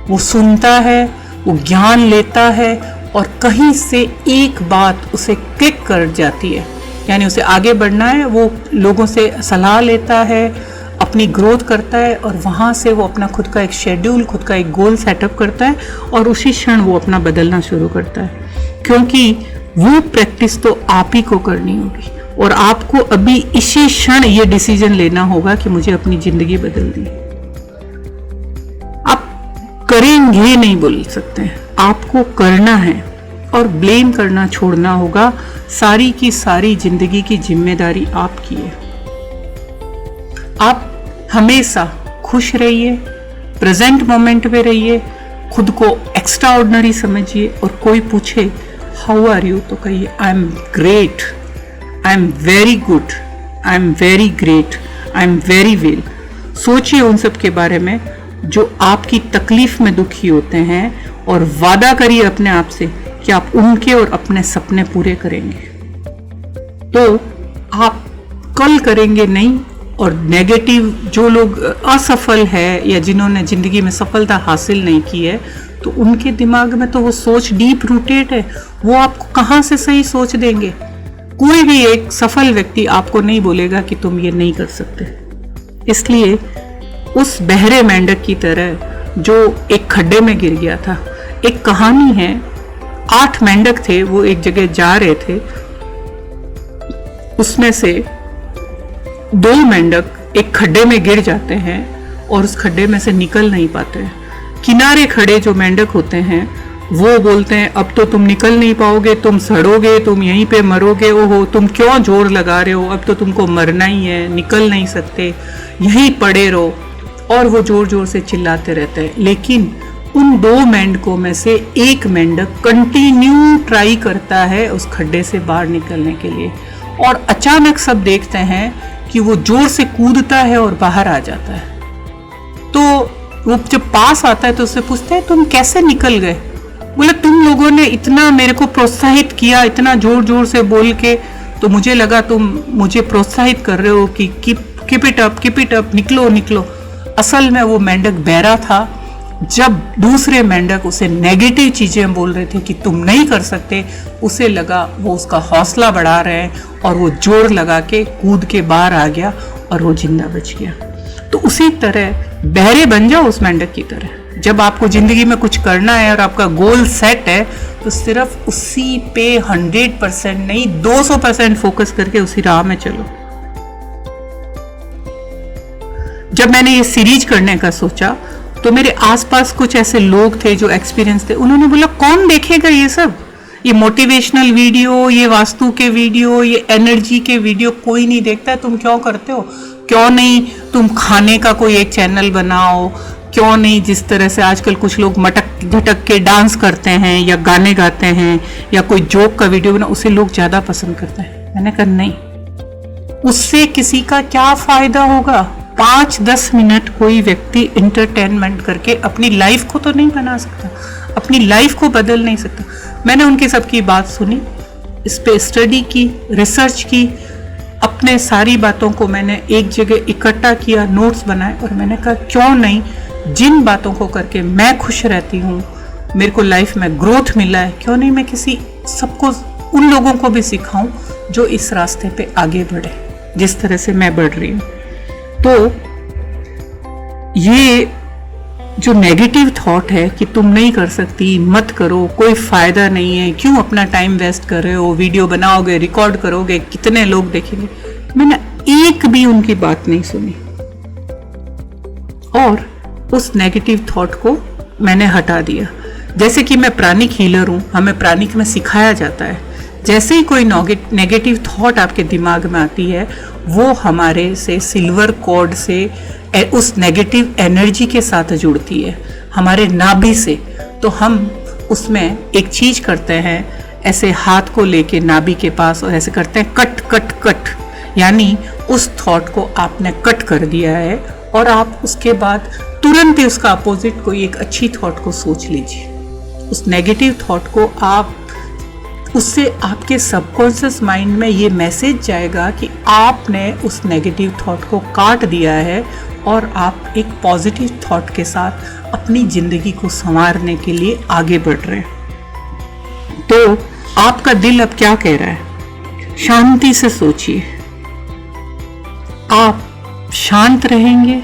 वो सुनता है, वो ज्ञान लेता है, और कहीं से एक बात उसे क्लिक कर जाती है, यानी उसे आगे बढ़ना है, वो लोगों से सलाह लेता है, अपनी ग्रोथ करता है, और वहाँ से वो अपना खुद का एक शेड्यूल, खुद का एक गोल सेटअप करता है, और उसी क्षण वो अपना बदलना शुरू करता है। क्योंकि वो प्रैक्टिस तो आप ही को करनी होगी, और आपको अभी इसी क्षण ये डिसीजन लेना होगा कि मुझे अपनी जिंदगी बदलनी है। आप करेंगे नहीं बोल सकते हैं, आपको करना है, और ब्लेम करना छोड़ना होगा। सारी की सारी जिंदगी की जिम्मेदारी आपकी है। आप हमेशा खुश रहिए, प्रेजेंट मोमेंट में रहिए, खुद को एक्स्ट्रा ऑर्डिनरी समझिए, और कोई पूछे हाउ आर यू तो कहिए I am great, I am very good, I am very great, I am very well. सोचिए उन सब के बारे में जो आपकी तकलीफ में दुखी होते हैं, और वादा करिए अपने आप से कि आप उनके और अपने सपने पूरे करेंगे। तो आप कल करेंगे नहीं, और नेगेटिव जो लोग असफल है या जिन्होंने जिंदगी में सफलता हासिल नहीं की है, तो उनके दिमाग में तो वो सोच डीप रूटेड है, वो आपको कहाँ से सही सोच देंगे? कोई भी एक सफल व्यक्ति आपको नहीं बोलेगा कि तुम ये नहीं कर सकते। इसलिए उस बहरे मेंढक की तरह जो एक खड्डे में गिर गया था, एक कहानी है, 8 मेंढक थे, वो एक जगह जा रहे थे। उसमें से 2 मेंढक एक खड्डे में गिर जाते हैं और उस खड्डे में से निकल नहीं पाते। किनारे खड़े जो मेंढक होते हैं वो बोलते हैं अब तो तुम निकल नहीं पाओगे, तुम सड़ोगे, तुम यहीं पे मरोगे, ओहो तुम क्यों जोर लगा रहे हो, अब तो तुमको मरना ही है, निकल नहीं सकते, यहीं पड़े रहो। और वो जोर जोर से चिल्लाते रहते हैं। लेकिन उन 2 मेंढकों में से एक मेंढक कंटिन्यू ट्राई करता है उस खड्डे से बाहर निकलने के लिए, और अचानक सब देखते हैं कि वो जोर से कूदता है और बाहर आ जाता है। तो वो जब पास आता है तो उससे पूछते हैं तुम कैसे निकल गए? बोले तुम लोगों ने इतना मेरे को प्रोत्साहित किया, इतना जोर जोर से बोल के, तो मुझे लगा तुम मुझे प्रोत्साहित कर रहे हो कि कीप इट अप, निकलो निकलो। असल में वो मेंढक बहरा था। जब दूसरे मेंढक उसे नेगेटिव चीजें बोल रहे थे कि तुम नहीं कर सकते, उसे लगा वो उसका हौसला बढ़ा रहे हैं और वो जोर लगा के कूद के बाहर आ गया और वो जिंदा बच गया। तो उसी तरह बहरे बन जाओ उस मेंढक की तरह। जब आपको जिंदगी में कुछ करना है और आपका गोल सेट है तो सिर्फ उसी पे 100% नहीं 200% फोकस करके उसी राह में चलो। जब मैंने ये सीरीज करने का सोचा तो मेरे आसपास कुछ ऐसे लोग थे जो एक्सपीरियंस थे। उन्होंने बोला कौन देखेगा ये सब, ये मोटिवेशनल वीडियो, ये वास्तु के वीडियो, ये एनर्जी के वीडियो कोई नहीं देखता है, तुम क्यों करते हो? क्यों नहीं तुम खाने का कोई एक चैनल बनाओ? क्यों नहीं जिस तरह से आजकल कुछ लोग मटक झटक के डांस करते हैं या गाने गाते हैं या कोई जोक का वीडियो बना, उसे लोग ज्यादा पसंद करते हैं। मैंने कहा नहीं, उससे किसी का क्या फायदा होगा? 5-10 मिनट कोई व्यक्ति इंटरटेनमेंट करके अपनी लाइफ को तो नहीं बना सकता, अपनी लाइफ को बदल नहीं सकता। मैंने उनकी सबकी बात सुनी, इस पे स्टडी की, रिसर्च की, अपने सारी बातों को मैंने एक जगह इकट्ठा किया, नोट्स बनाए, और मैंने कहा क्यों नहीं जिन बातों को करके मैं खुश रहती हूँ, मेरे को लाइफ में ग्रोथ मिला है, क्यों नहीं मैं किसी सबको, उन लोगों को भी सिखाऊं जो इस रास्ते पे आगे बढ़े जिस तरह से मैं बढ़ रही हूँ। तो ये जो नेगेटिव थॉट है कि तुम नहीं कर सकती, मत करो, कोई फायदा नहीं है, क्यों अपना टाइम वेस्ट कर रहे हो, वीडियो बनाओगे, रिकॉर्ड करोगे, कितने लोग देखेंगे, मैंने एक भी उनकी बात नहीं सुनी और उस नेगेटिव थॉट को मैंने हटा दिया। जैसे कि मैं प्राणिक हीलर हूँ, हमें प्राणिक में सिखाया जाता है, जैसे ही कोई नेगेटिव थॉट आपके दिमाग में आती है वो हमारे से सिल्वर कॉर्ड से उस नेगेटिव एनर्जी के साथ जुड़ती है, हमारे नाभि से। तो हम उसमें एक चीज करते हैं, ऐसे हाथ को लेके नाभि के पास और ऐसे करते हैं कट कट कट, यानी उस थॉट को आपने कट कर दिया है और आप उसके बाद तुरंत ही उसका अपोजिट कोई एक अच्छी थॉट को सोच लीजिए। उस नेगेटिव थॉट को आप, उससे आपके सबकॉन्शियस माइंड में ये मैसेज जाएगा कि आपने उस नेगेटिव थॉट को काट दिया है और आप एक पॉजिटिव थॉट के साथ अपनी जिंदगी को संवारने के लिए आगे बढ़ रहे हैं। तो आपका दिल अब क्या कह रहा है? शांति से सोचिए। आप शांत रहेंगे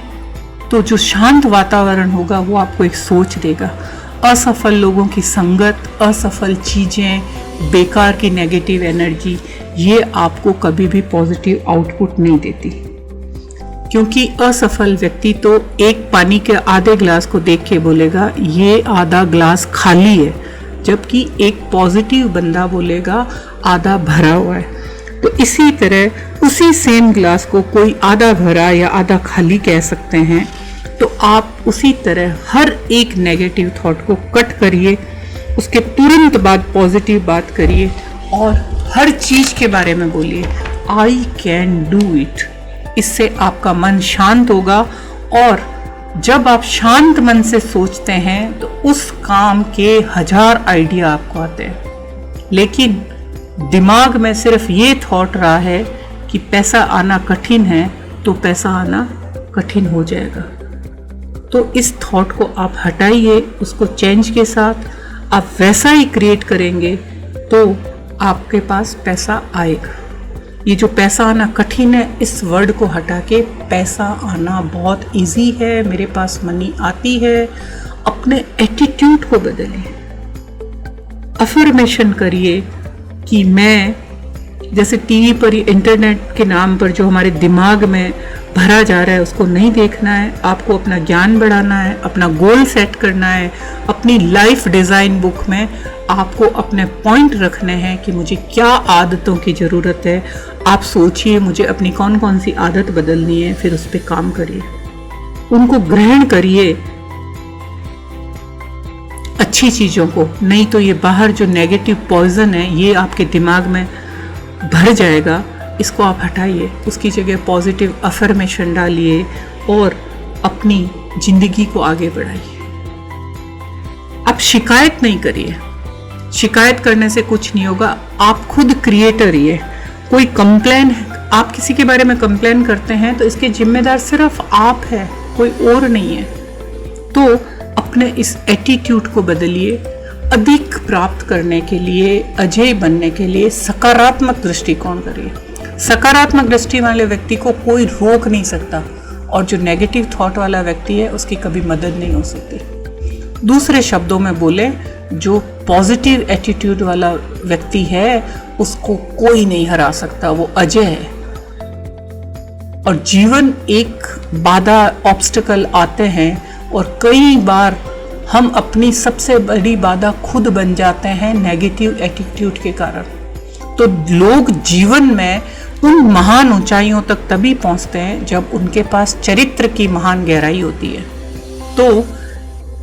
तो जो शांत वातावरण होगा वो आपको एक सोच देगा। असफल लोगों की संगत, असफल चीजें, बेकार की नेगेटिव एनर्जी, ये आपको कभी भी पॉजिटिव आउटपुट नहीं देती, क्योंकि असफल व्यक्ति तो एक पानी के आधे ग्लास को देख के बोलेगा ये आधा ग्लास खाली है, जबकि एक पॉजिटिव बंदा बोलेगा आधा भरा हुआ है। तो इसी तरह उसी सेम ग्लास को कोई आधा भरा या आधा खाली कह सकते हैं। तो आप उसी तरह हर एक नेगेटिव थॉट को कट करिए, उसके तुरंत बाद पॉजिटिव बात करिए और हर चीज के बारे में बोलिए आई कैन डू इट। इससे आपका मन शांत होगा और जब आप शांत मन से सोचते हैं तो उस काम के 1000 आइडिया आपको आते हैं। लेकिन दिमाग में सिर्फ ये थॉट रहा है कि पैसा आना कठिन है, तो पैसा आना कठिन हो जाएगा। तो इस थॉट को आप हटाइए, उसको चेंज के साथ आप वैसा ही क्रिएट करेंगे तो आपके पास पैसा आएगा। ये जो पैसा आना कठिन है, इस वर्ड को हटा के पैसा आना बहुत इजी है, मेरे पास मनी आती है, अपने एटीट्यूड को बदलिए। अफर्मेशन करिए कि मैं, जैसे टीवी पर, इंटरनेट के नाम पर जो हमारे दिमाग में भरा जा रहा है उसको नहीं देखना है। आपको अपना ज्ञान बढ़ाना है, अपना गोल सेट करना है। अपनी लाइफ डिज़ाइन बुक में आपको अपने पॉइंट रखने हैं कि मुझे क्या आदतों की ज़रूरत है। आप सोचिए मुझे अपनी कौन कौन सी आदत बदलनी है, फिर उस पर काम करिए, उनको ग्रहण करिए, अच्छी चीज़ों को। नहीं तो ये बाहर जो नेगेटिव पॉइजन है ये आपके दिमाग में भर जाएगा, इसको आप हटाइए। उसकी जगह पॉजिटिव अफर्मेशन डालिए और अपनी जिंदगी को आगे बढ़ाइए। आप शिकायत नहीं करिए, शिकायत करने से कुछ नहीं होगा। आप खुद क्रिएटर ही है। कोई कंप्लेन, आप किसी के बारे में कंप्लेन करते हैं तो इसके जिम्मेदार सिर्फ आप है, कोई और नहीं है। तो अपने इस एटीट्यूड को बदलिए। अधिक प्राप्त करने के लिए, अजय बनने के लिए सकारात्मक दृष्टिकोण करिए। सकारात्मक दृष्टि वाले व्यक्ति को कोई रोक नहीं सकता, और जो नेगेटिव थॉट वाला व्यक्ति है उसकी कभी मदद नहीं हो सकती। दूसरे शब्दों में बोले, जो पॉजिटिव एटीट्यूड वाला व्यक्ति है उसको कोई नहीं हरा सकता, वो अजय है। और जीवन एक बाधा, ऑब्स्टिकल आते हैं और कई बार हम अपनी सबसे बड़ी बाधा खुद बन जाते हैं नेगेटिव एटीट्यूड के कारण। तो लोग जीवन में उन महान ऊंचाइयों तक तभी पहुंचते हैं जब उनके पास चरित्र की महान गहराई होती है। तो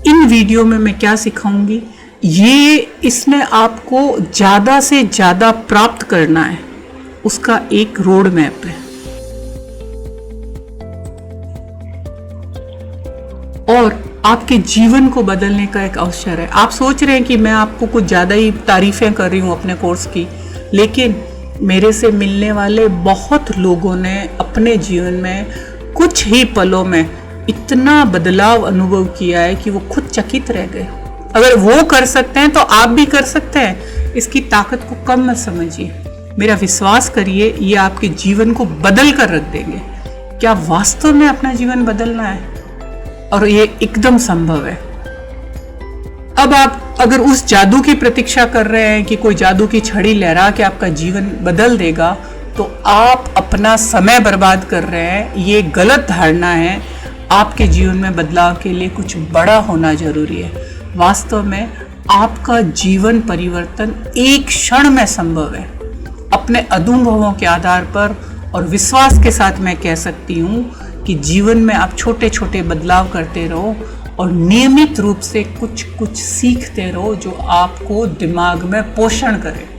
इन वीडियो में मैं क्या सिखाऊंगी, ये इसमें आपको ज़्यादा से ज़्यादा प्राप्त करना है, उसका एक रोड मैप है। और आपके जीवन को बदलने का एक अवसर है। आप सोच रहे हैं कि मैं आपको कुछ ज़्यादा ही तारीफ़ें कर रही हूँ अपने कोर्स की, लेकिन मेरे से मिलने वाले बहुत लोगों ने अपने जीवन में कुछ ही पलों में इतना बदलाव अनुभव किया है कि वो खुद चकित रह गए। अगर वो कर सकते हैं तो आप भी कर सकते हैं। इसकी ताकत को कम मत समझिए, मेरा विश्वास करिए, ये आपके जीवन को बदल कर रख देंगे। क्या वास्तव में अपना जीवन बदलना है? और ये एकदम संभव है। अब आप अगर उस जादू की प्रतीक्षा कर रहे हैं कि कोई जादू की छड़ी लहरा के आपका जीवन बदल देगा, तो आप अपना समय बर्बाद कर रहे हैं। ये गलत धारणा है। आपके जीवन में बदलाव के लिए कुछ बड़ा होना जरूरी है। वास्तव में आपका जीवन परिवर्तन एक क्षण में संभव है। अपने अनुभवों के आधार पर और विश्वास के साथ मैं कह सकती हूँ कि जीवन में आप छोटे छोटे बदलाव करते रहो और नियमित रूप से कुछ कुछ सीखते रहो जो आपको दिमाग में पोषण करे।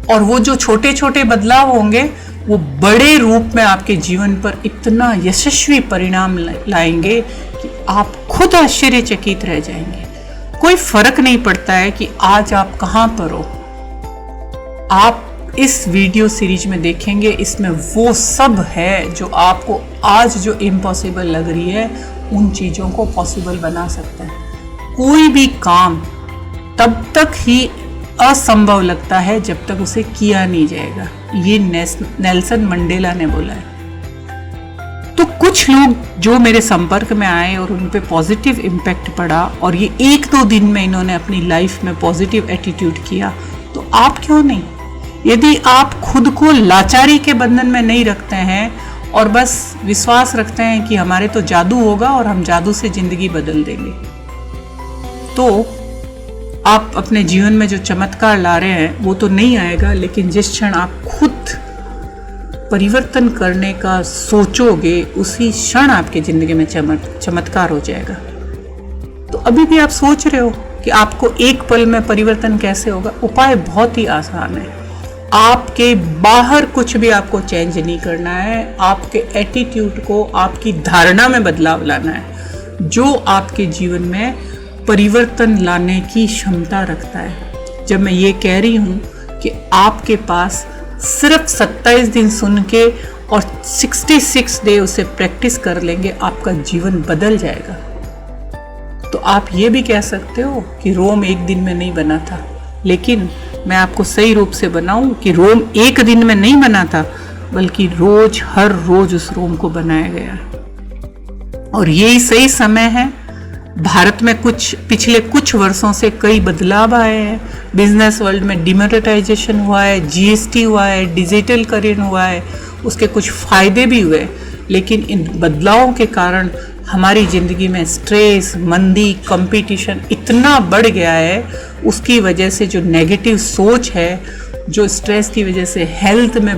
और वो जो छोटे छोटे बदलाव होंगे वो बड़े रूप में आपके जीवन पर इतना यशस्वी परिणाम लाएंगे कि आप खुद आश्चर्यचकित रह जाएंगे। कोई फर्क नहीं पड़ता है कि आज आप कहाँ पर हो। आप इस वीडियो सीरीज में देखेंगे, इसमें वो सब है जो आपको आज जो इम्पॉसिबल लग रही है उन चीज़ों को पॉसिबल बना सकता है। कोई भी काम तब तक ही असंभव लगता है जब तक उसे किया नहीं जाएगा। ये नेल्सन मंडेला ने बोला है। तो कुछ लोग जो मेरे संपर्क में आए और उन पे पॉजिटिव इम्पैक्ट पड़ा और ये 1-2 दिन में इन्होंने अपनी लाइफ में पॉजिटिव एटीट्यूड किया, तो आप क्यों नहीं? यदि आप खुद को लाचारी के बंधन में नहीं रखते हैं और बस विश्वास रखते हैं कि हमारे तो जादू होगा और हम जादू से जिंदगी बदल देंगे, तो आप अपने जीवन में जो चमत्कार ला रहे हैं वो तो नहीं आएगा। लेकिन जिस क्षण आप खुद परिवर्तन करने का सोचोगे उसी क्षण आपकी जिंदगी में चमत्कार हो जाएगा। तो अभी भी आप सोच रहे हो कि आपको एक पल में परिवर्तन कैसे होगा? उपाय बहुत ही आसान है। आपके बाहर कुछ भी आपको चेंज नहीं करना है, आपके एटीट्यूड को, आपकी धारणा में बदलाव लाना है जो आपके जीवन में परिवर्तन लाने की क्षमता रखता है। जब मैं ये कह रही हूँ कि आपके पास सिर्फ 27 दिन सुन के और 66 डे उसे प्रैक्टिस कर लेंगे, आपका जीवन बदल जाएगा। तो आप ये भी कह सकते हो कि रोम एक दिन में नहीं बना था, लेकिन मैं आपको सही रूप से बनाऊं कि रोम एक दिन में नहीं बना था, बल्कि रोज, हर रोज उस रोम को बनाया गया। और यही सही समय है भारत में पिछले कुछ वर्षों से कई बदलाव आए हैं। बिजनेस वर्ल्ड में डिमोनेटाइजेशन हुआ है, जीएसटी हुआ है, डिजिटलीकरण हुआ है, उसके कुछ फायदे भी हुए, लेकिन इन बदलावों के कारण हमारी ज़िंदगी में स्ट्रेस, मंदी, कंपटीशन इतना बढ़ गया है। उसकी वजह से जो नेगेटिव सोच है, जो स्ट्रेस की वजह से हेल्थ में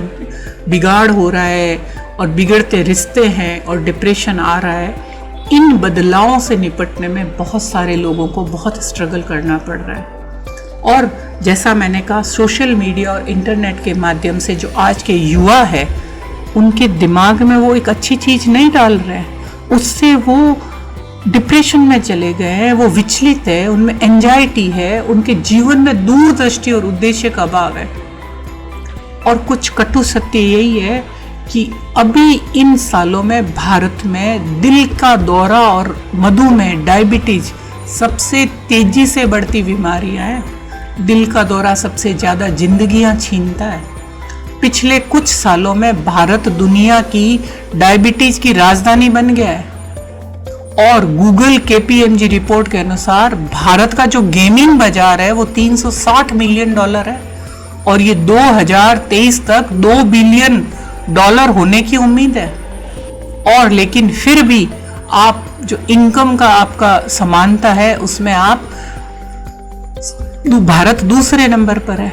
बिगाड़ हो रहा है और बिगड़ते रिश्ते हैं और डिप्रेशन आ रहा है, इन बदलावों से निपटने में बहुत सारे लोगों को बहुत स्ट्रगल करना पड़ रहा है। और जैसा मैंने कहा, सोशल मीडिया और इंटरनेट के माध्यम से जो आज के युवा है, उनके दिमाग में वो एक अच्छी चीज़ नहीं डाल रहे हैं, उससे वो डिप्रेशन में चले गए हैं, वो विचलित है, उनमें एंजाइटी है, उनके जीवन में दूरदृष्टि और उद्देश्य का अभाव है। और कुछ कटु सत्य यही है कि अभी इन सालों में भारत में दिल का दौरा और मधुमेह, डायबिटीज सबसे तेजी से बढ़ती बीमारियां हैं। दिल का दौरा सबसे ज़्यादा जिंदगियां छीनता है। पिछले कुछ सालों में भारत दुनिया की डायबिटीज की राजधानी बन गया है। और गूगल KPMG रिपोर्ट के अनुसार भारत का जो गेमिंग बाजार है वो $360 मिलियन है और ये 2023 तक $2 बिलियन होने की उम्मीद है। और लेकिन फिर भी आप जो इनकम का आपका समानता है, उसमें आप भारत दूसरे नंबर पर है।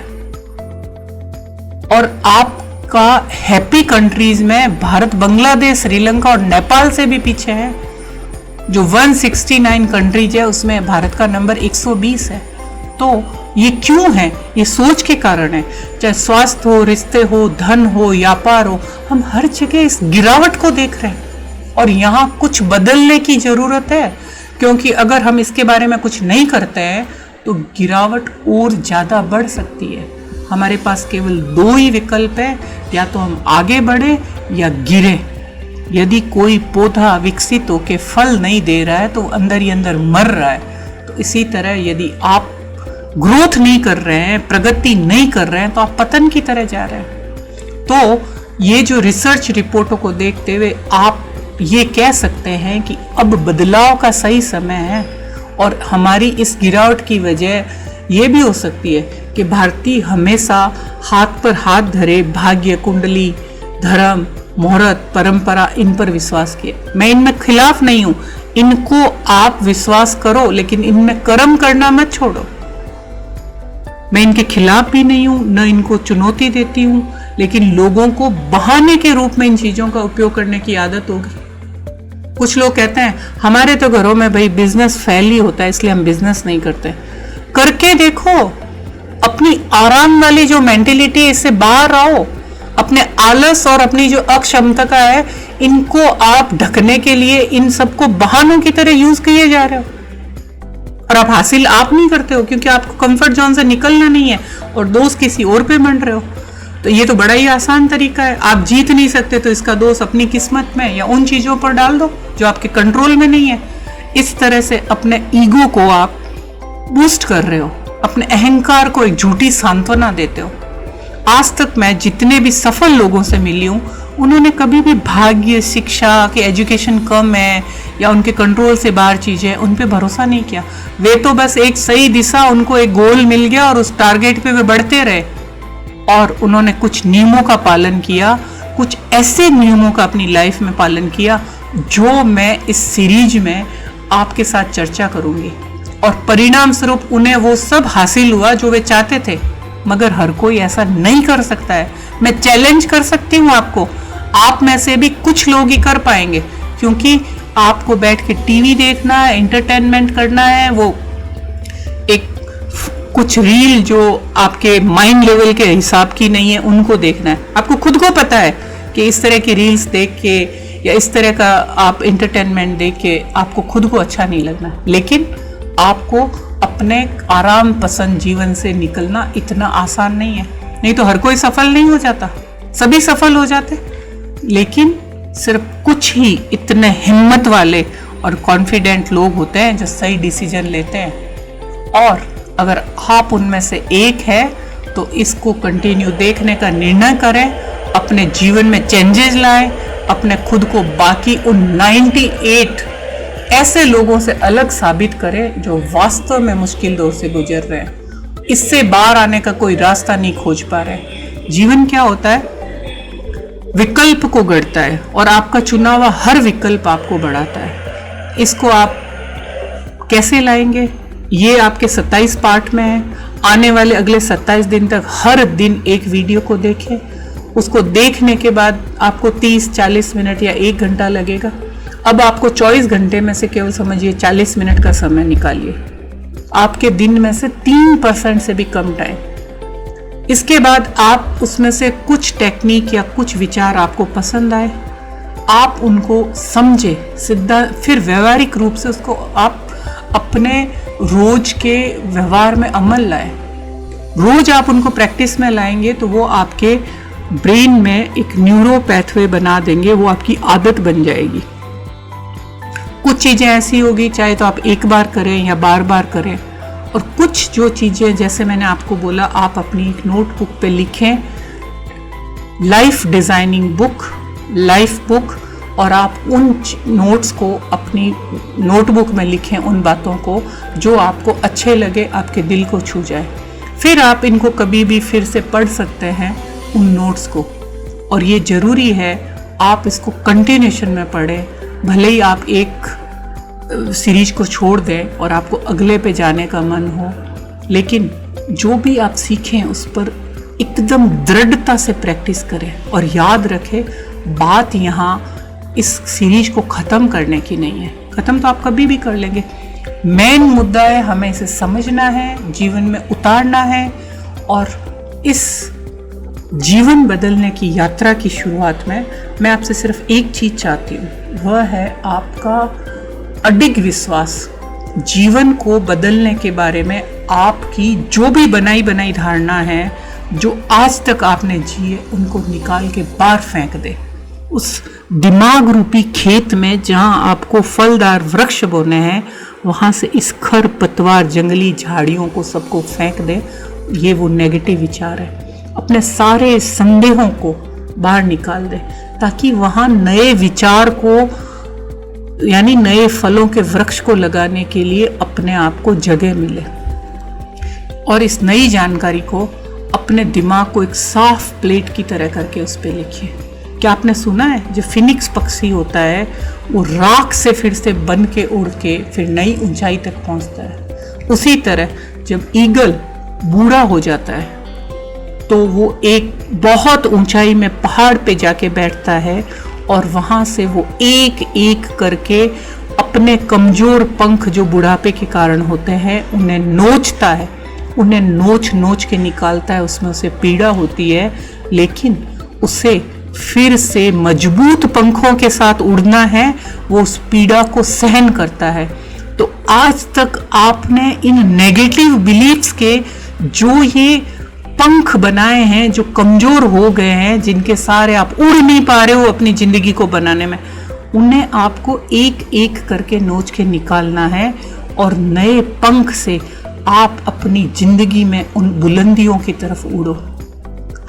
और आपका हैप्पी कंट्रीज में भारत बांग्लादेश, श्रीलंका और नेपाल से भी पीछे है। जो 169 कंट्रीज है उसमें भारत का नंबर 120 है। तो ये क्यों है? ये सोच के कारण है। चाहे स्वास्थ्य हो, रिश्ते हो, धन हो, व्यापार हो, हम हर जगह इस गिरावट को देख रहे हैं और यहाँ कुछ बदलने की जरूरत है, क्योंकि अगर हम इसके बारे में कुछ नहीं करते हैं तो गिरावट और ज्यादा बढ़ सकती है। हमारे पास केवल 2 ही विकल्प है, या तो हम आगे बढ़े या गिरे। यदि कोई पौधा विकसित होकर फल नहीं दे रहा है तो अंदर ही अंदर मर रहा है। तो इसी तरह यदि आप ग्रोथ नहीं कर रहे हैं, प्रगति नहीं कर रहे हैं, तो आप पतन की तरह जा रहे हैं। तो ये जो रिसर्च रिपोर्टों को देखते हुए आप ये कह सकते हैं कि अब बदलाव का सही समय है। और हमारी इस गिरावट की वजह ये भी हो सकती है कि भारतीय हमेशा हाथ पर हाथ धरे भाग्य, कुंडली, धर्म, मुहूर्त, परंपरा, इन पर विश्वास किए। मैं इनमें खिलाफ नहीं हूं, इनको आप विश्वास करो, लेकिन इनमें कर्म करना मत छोड़ो। मैं इनके खिलाफ भी नहीं हूं, न इनको चुनौती देती हूं, लेकिन लोगों को बहाने के रूप में इन चीजों का उपयोग करने की आदत होगी। कुछ लोग कहते हैं हमारे तो घरों में भाई बिजनेस फेल ही होता है, इसलिए हम बिजनेस नहीं करते। करके देखो, अपनी आराम वाली जो मेंटेलिटी है इससे बाहर आओ। अपने आलस और अपनी जो अक्षमता है, इनको आप ढकने के लिए इन सबको बहानों की तरह यूज किए जा रहे हो और आप हासिल आप नहीं करते हो, क्योंकि आपको कंफर्ट जोन से निकलना नहीं है और दोष किसी और पे मंड रहे हो। तो ये तो बड़ा ही आसान तरीका है। आप जीत नहीं सकते तो इसका दोष अपनी किस्मत में या उन चीजों पर डाल दो जो आपके कंट्रोल में नहीं है। इस तरह से अपने ईगो को आप बूस्ट कर रहे हो, अपने अहंकार को एक झूठी सांत्वना देते हो। आज तक मैं जितने भी सफल लोगों से मिली हूँ, उन्होंने कभी भी भाग्य, शिक्षा के एजुकेशन कम है या उनके कंट्रोल से बाहर चीजें, उन पे भरोसा नहीं किया। वे तो बस एक सही दिशा, उनको एक गोल मिल गया और उस टारगेट पे वे बढ़ते रहे और उन्होंने कुछ नियमों का पालन किया, कुछ ऐसे नियमों का अपनी लाइफ में पालन किया जो मैं इस सीरीज में आपके साथ चर्चा करूंगी। और परिणाम स्वरूप उन्हें वो सब हासिल हुआ जो वे चाहते थे। मगर हर कोई ऐसा नहीं कर सकता है। मैं चैलेंज कर सकती हूँ आपको, आप में से भी कुछ लोग ही कर पाएंगे, क्योंकि आपको बैठ के टीवी देखना है, एंटरटेनमेंट करना है, वो एक कुछ रील जो आपके माइंड लेवल के हिसाब की नहीं है उनको देखना है। आपको खुद को पता है कि इस तरह की रील्स देख के या इस तरह का आप एंटरटेनमेंट देख के आपको खुद को अच्छा नहीं लगना, लेकिन आपको अपने आराम पसंद जीवन से निकलना इतना आसान नहीं है। नहीं तो हर कोई सफल नहीं हो जाता, सभी सफल हो जाते, लेकिन सिर्फ कुछ ही इतने हिम्मत वाले और कॉन्फिडेंट लोग होते हैं जो सही डिसीजन लेते हैं। और अगर आप उनमें से एक है तो इसको कंटिन्यू देखने का निर्णय करें, अपने जीवन में चेंजेस लाएं, अपने खुद को बाकी उन 98 ऐसे लोगों से अलग साबित करें जो वास्तव में मुश्किल दौर से गुजर रहे हैं, इससे बाहर आने का कोई रास्ता नहीं खोज पा रहे। जीवन क्या होता है? विकल्प को गढ़ता है और आपका चुना हुआ हर विकल्प आपको बढ़ाता है। इसको आप कैसे लाएंगे? ये आपके 27 पार्ट में है। आने वाले अगले 27 दिन तक हर दिन एक वीडियो को देखें। उसको देखने के बाद आपको 30-40 मिनट या 1 घंटा लगेगा। अब आपको 24 घंटे में से केवल समझिए 40 मिनट का समय निकालिए, आपके दिन में से 3% से भी कम टाइम। इसके बाद आप उसमें से कुछ टेक्निक या कुछ विचार आपको पसंद आए, आप उनको समझे सीधा, फिर व्यवहारिक रूप से उसको आप अपने रोज के व्यवहार में अमल लाएं। रोज आप उनको प्रैक्टिस में लाएंगे तो वो आपके ब्रेन में एक न्यूरो पैथवे बना देंगे, वो आपकी आदत बन जाएगी। कुछ चीजें ऐसी होगी चाहे तो आप एक बार करें या बार बार करें, और कुछ जो चीजें जैसे मैंने आपको बोला आप अपनी एक नोटबुक पे लिखें, life designing book, life book, और आप उन नोट्स को अपनी नोटबुक में लिखें, उन बातों को जो आपको अच्छे लगे, आपके दिल को छू जाए। फिर आप इनको कभी भी फिर से पढ़ सकते हैं उन नोट्स को, और ये ज़रूरी है आप इसको कंटिन्यूशन में पढ़ें। भले ही आप एक सीरीज को छोड़ दें और आपको अगले पे जाने का मन हो, लेकिन जो भी आप सीखें उस पर एकदम दृढ़ता से प्रैक्टिस करें। और याद रखें, बात यहाँ इस सीरीज को ख़त्म करने की नहीं है, ख़त्म तो आप कभी भी कर लेंगे। मेन मुद्दा है हमें इसे समझना है, जीवन में उतारना है, और इस जीवन बदलने की यात्रा की शुरुआत में मैं आपसे सिर्फ एक चीज़ चाहती हूँ, वह है आपका अडिग विश्वास। जीवन को बदलने के बारे में आपकी जो भी बनाई बनाई धारणा है, जो आज तक आपने जिए, उनको निकाल के बाहर फेंक दे। उस दिमाग रूपी खेत में जहाँ आपको फलदार वृक्ष बोने हैं, वहाँ से इस खर पतवार जंगली झाड़ियों को सबको फेंक दे। ये वो नेगेटिव विचार है। अपने सारे संदेहों को बाहर निकाल दे, ताकि वहाँ नए विचार को यानी नए फलों के वृक्ष को लगाने के लिए अपने आप को जगह मिले। और इस नई जानकारी को अपने दिमाग को एक साफ प्लेट की तरह करके उस पर लिखिए। क्या आपने सुना है, जो फिनिक्स पक्षी होता है वो राख से फिर से बन के उड़ के फिर नई ऊंचाई तक पहुंचता है। उसी तरह जब ईगल बूढ़ा हो जाता है तो वो एक बहुत ऊंचाई में पहाड़ पे जाके बैठता है, और वहां से वो एक एक करके अपने कमजोर पंख जो बुढ़ापे के कारण होते हैं उन्हें नोचता है, उन्हें नोच नोच के निकालता है। उसमें उसे पीड़ा होती है, लेकिन उसे फिर से मजबूत पंखों के साथ उड़ना है, वो उस पीड़ा को सहन करता है। तो आज तक आपने इन नेगेटिव बिलीफ्स के जो ये पंख बनाए हैं, जो कमजोर हो गए हैं, जिनके सारे आप उड़ नहीं पा रहे हो अपनी जिंदगी को बनाने में, उन्हें आपको एक एक करके नोच के निकालना है, और नए पंख से आप अपनी जिंदगी में उन बुलंदियों की तरफ उड़ो।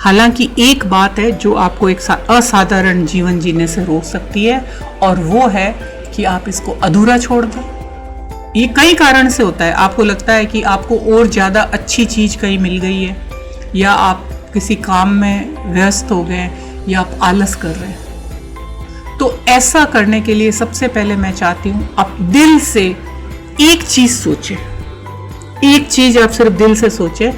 हालांकि एक बात है जो आपको एक असाधारण जीवन जीने से रोक सकती है, और वो है कि आप इसको अधूरा छोड़ दो। ये कई कारण से होता है। आपको लगता है कि आपको और ज़्यादा अच्छी चीज़ कहीं मिल गई है, या आप किसी काम में व्यस्त हो गए, या आप आलस कर रहे हैं। तो ऐसा करने के लिए सबसे पहले मैं चाहती हूँ आप दिल से एक चीज़ सोचें। एक चीज़ आप सिर्फ दिल से सोचें।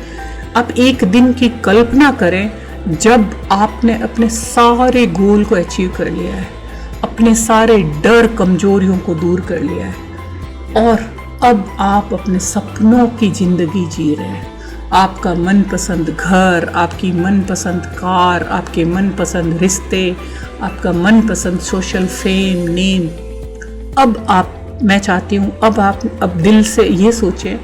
आप एक दिन की कल्पना करें जब आपने अपने सारे गोल को अचीव कर लिया है, अपने सारे डर कमजोरियों को दूर कर लिया है, और अब आप अपने सपनों की जिंदगी जी रहे हैं। आपका मनपसंद घर, आपकी मनपसंद कार, आपके मनपसंद रिश्ते, आपका मनपसंद सोशल फेम, नेम। मैं चाहती हूँ अब आप दिल से ये सोचें,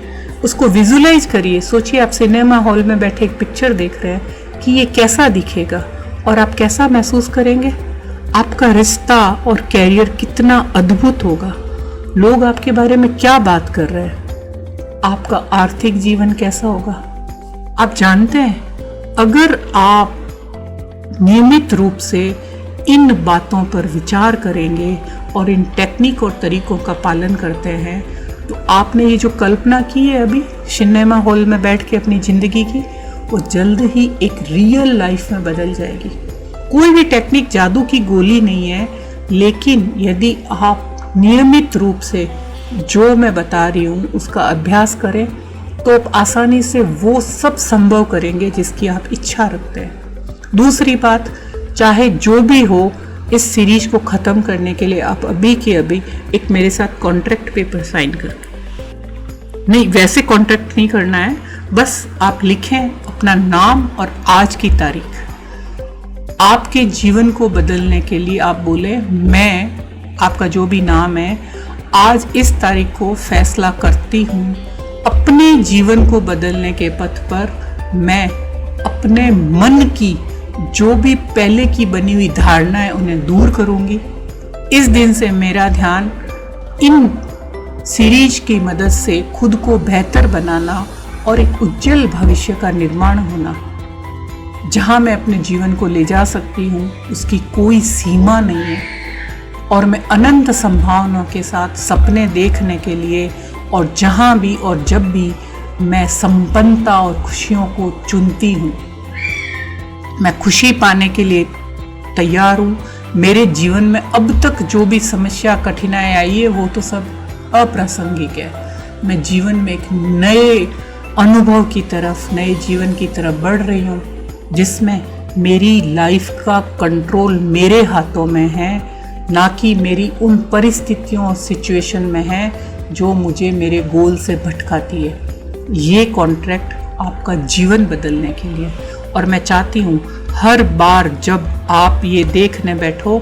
उसको विजुलाइज करिए। सोचिए आप सिनेमा हॉल में बैठे एक पिक्चर देख रहे हैं कि ये कैसा दिखेगा, और आप कैसा महसूस करेंगे। आपका रिश्ता और कैरियर कितना अद्भुत होगा। लोग आपके बारे में क्या बात कर रहे हैं। आपका आर्थिक जीवन कैसा होगा। आप जानते हैं, अगर आप नियमित रूप से इन बातों पर विचार करेंगे और इन टेक्निक और तरीकों का पालन करते हैं, तो आपने ये जो कल्पना की है अभी सिनेमा हॉल में बैठ के अपनी ज़िंदगी की, वो जल्द ही एक रियल लाइफ में बदल जाएगी। कोई भी टेक्निक जादू की गोली नहीं है, लेकिन यदि आप नियमित रूप से जो मैं बता रही हूँ उसका अभ्यास करें तो आप आसानी से वो सब संभव करेंगे जिसकी आप इच्छा रखते हैं। दूसरी बात, चाहे जो भी हो, इस सीरीज को ख़त्म करने के लिए आप अभी के अभी एक मेरे साथ कॉन्ट्रैक्ट पेपर साइन कर, नहीं वैसे कॉन्ट्रैक्ट नहीं करना है, बस आप लिखें अपना नाम और आज की तारीख। आपके जीवन को बदलने के लिए आप बोले, मैं, आपका जो भी नाम है, आज इस तारीख को फैसला करती हूँ अपने जीवन को बदलने के पथ पर मैं अपने मन की जो भी पहले की बनी हुई धारणा है उन्हें दूर करूँगी। इस दिन से मेरा ध्यान इन सीरीज की मदद से खुद को बेहतर बनाना और एक उज्जवल भविष्य का निर्माण होना, जहाँ मैं अपने जीवन को ले जा सकती हूँ उसकी कोई सीमा नहीं है, और मैं अनंत संभावनाओं के साथ सपने देखने के लिए और जहाँ भी और जब भी मैं संपन्नता और खुशियों को चुनती हूँ, मैं खुशी पाने के लिए तैयार हूँ। मेरे जीवन में अब तक जो भी समस्या कठिनाई आई है वो तो सब अप्रासंगिक है। मैं जीवन में एक नए अनुभव की तरफ, नए जीवन की तरफ बढ़ रही हूँ, जिसमें मेरी लाइफ का कंट्रोल मेरे हाथों में है, ना कि मेरी उन परिस्थितियों और सिचुएशन में है जो मुझे मेरे गोल से भटकाती है। ये कॉन्ट्रैक्ट आपका जीवन बदलने के लिए, और मैं चाहती हूँ हर बार जब आप ये देखने बैठो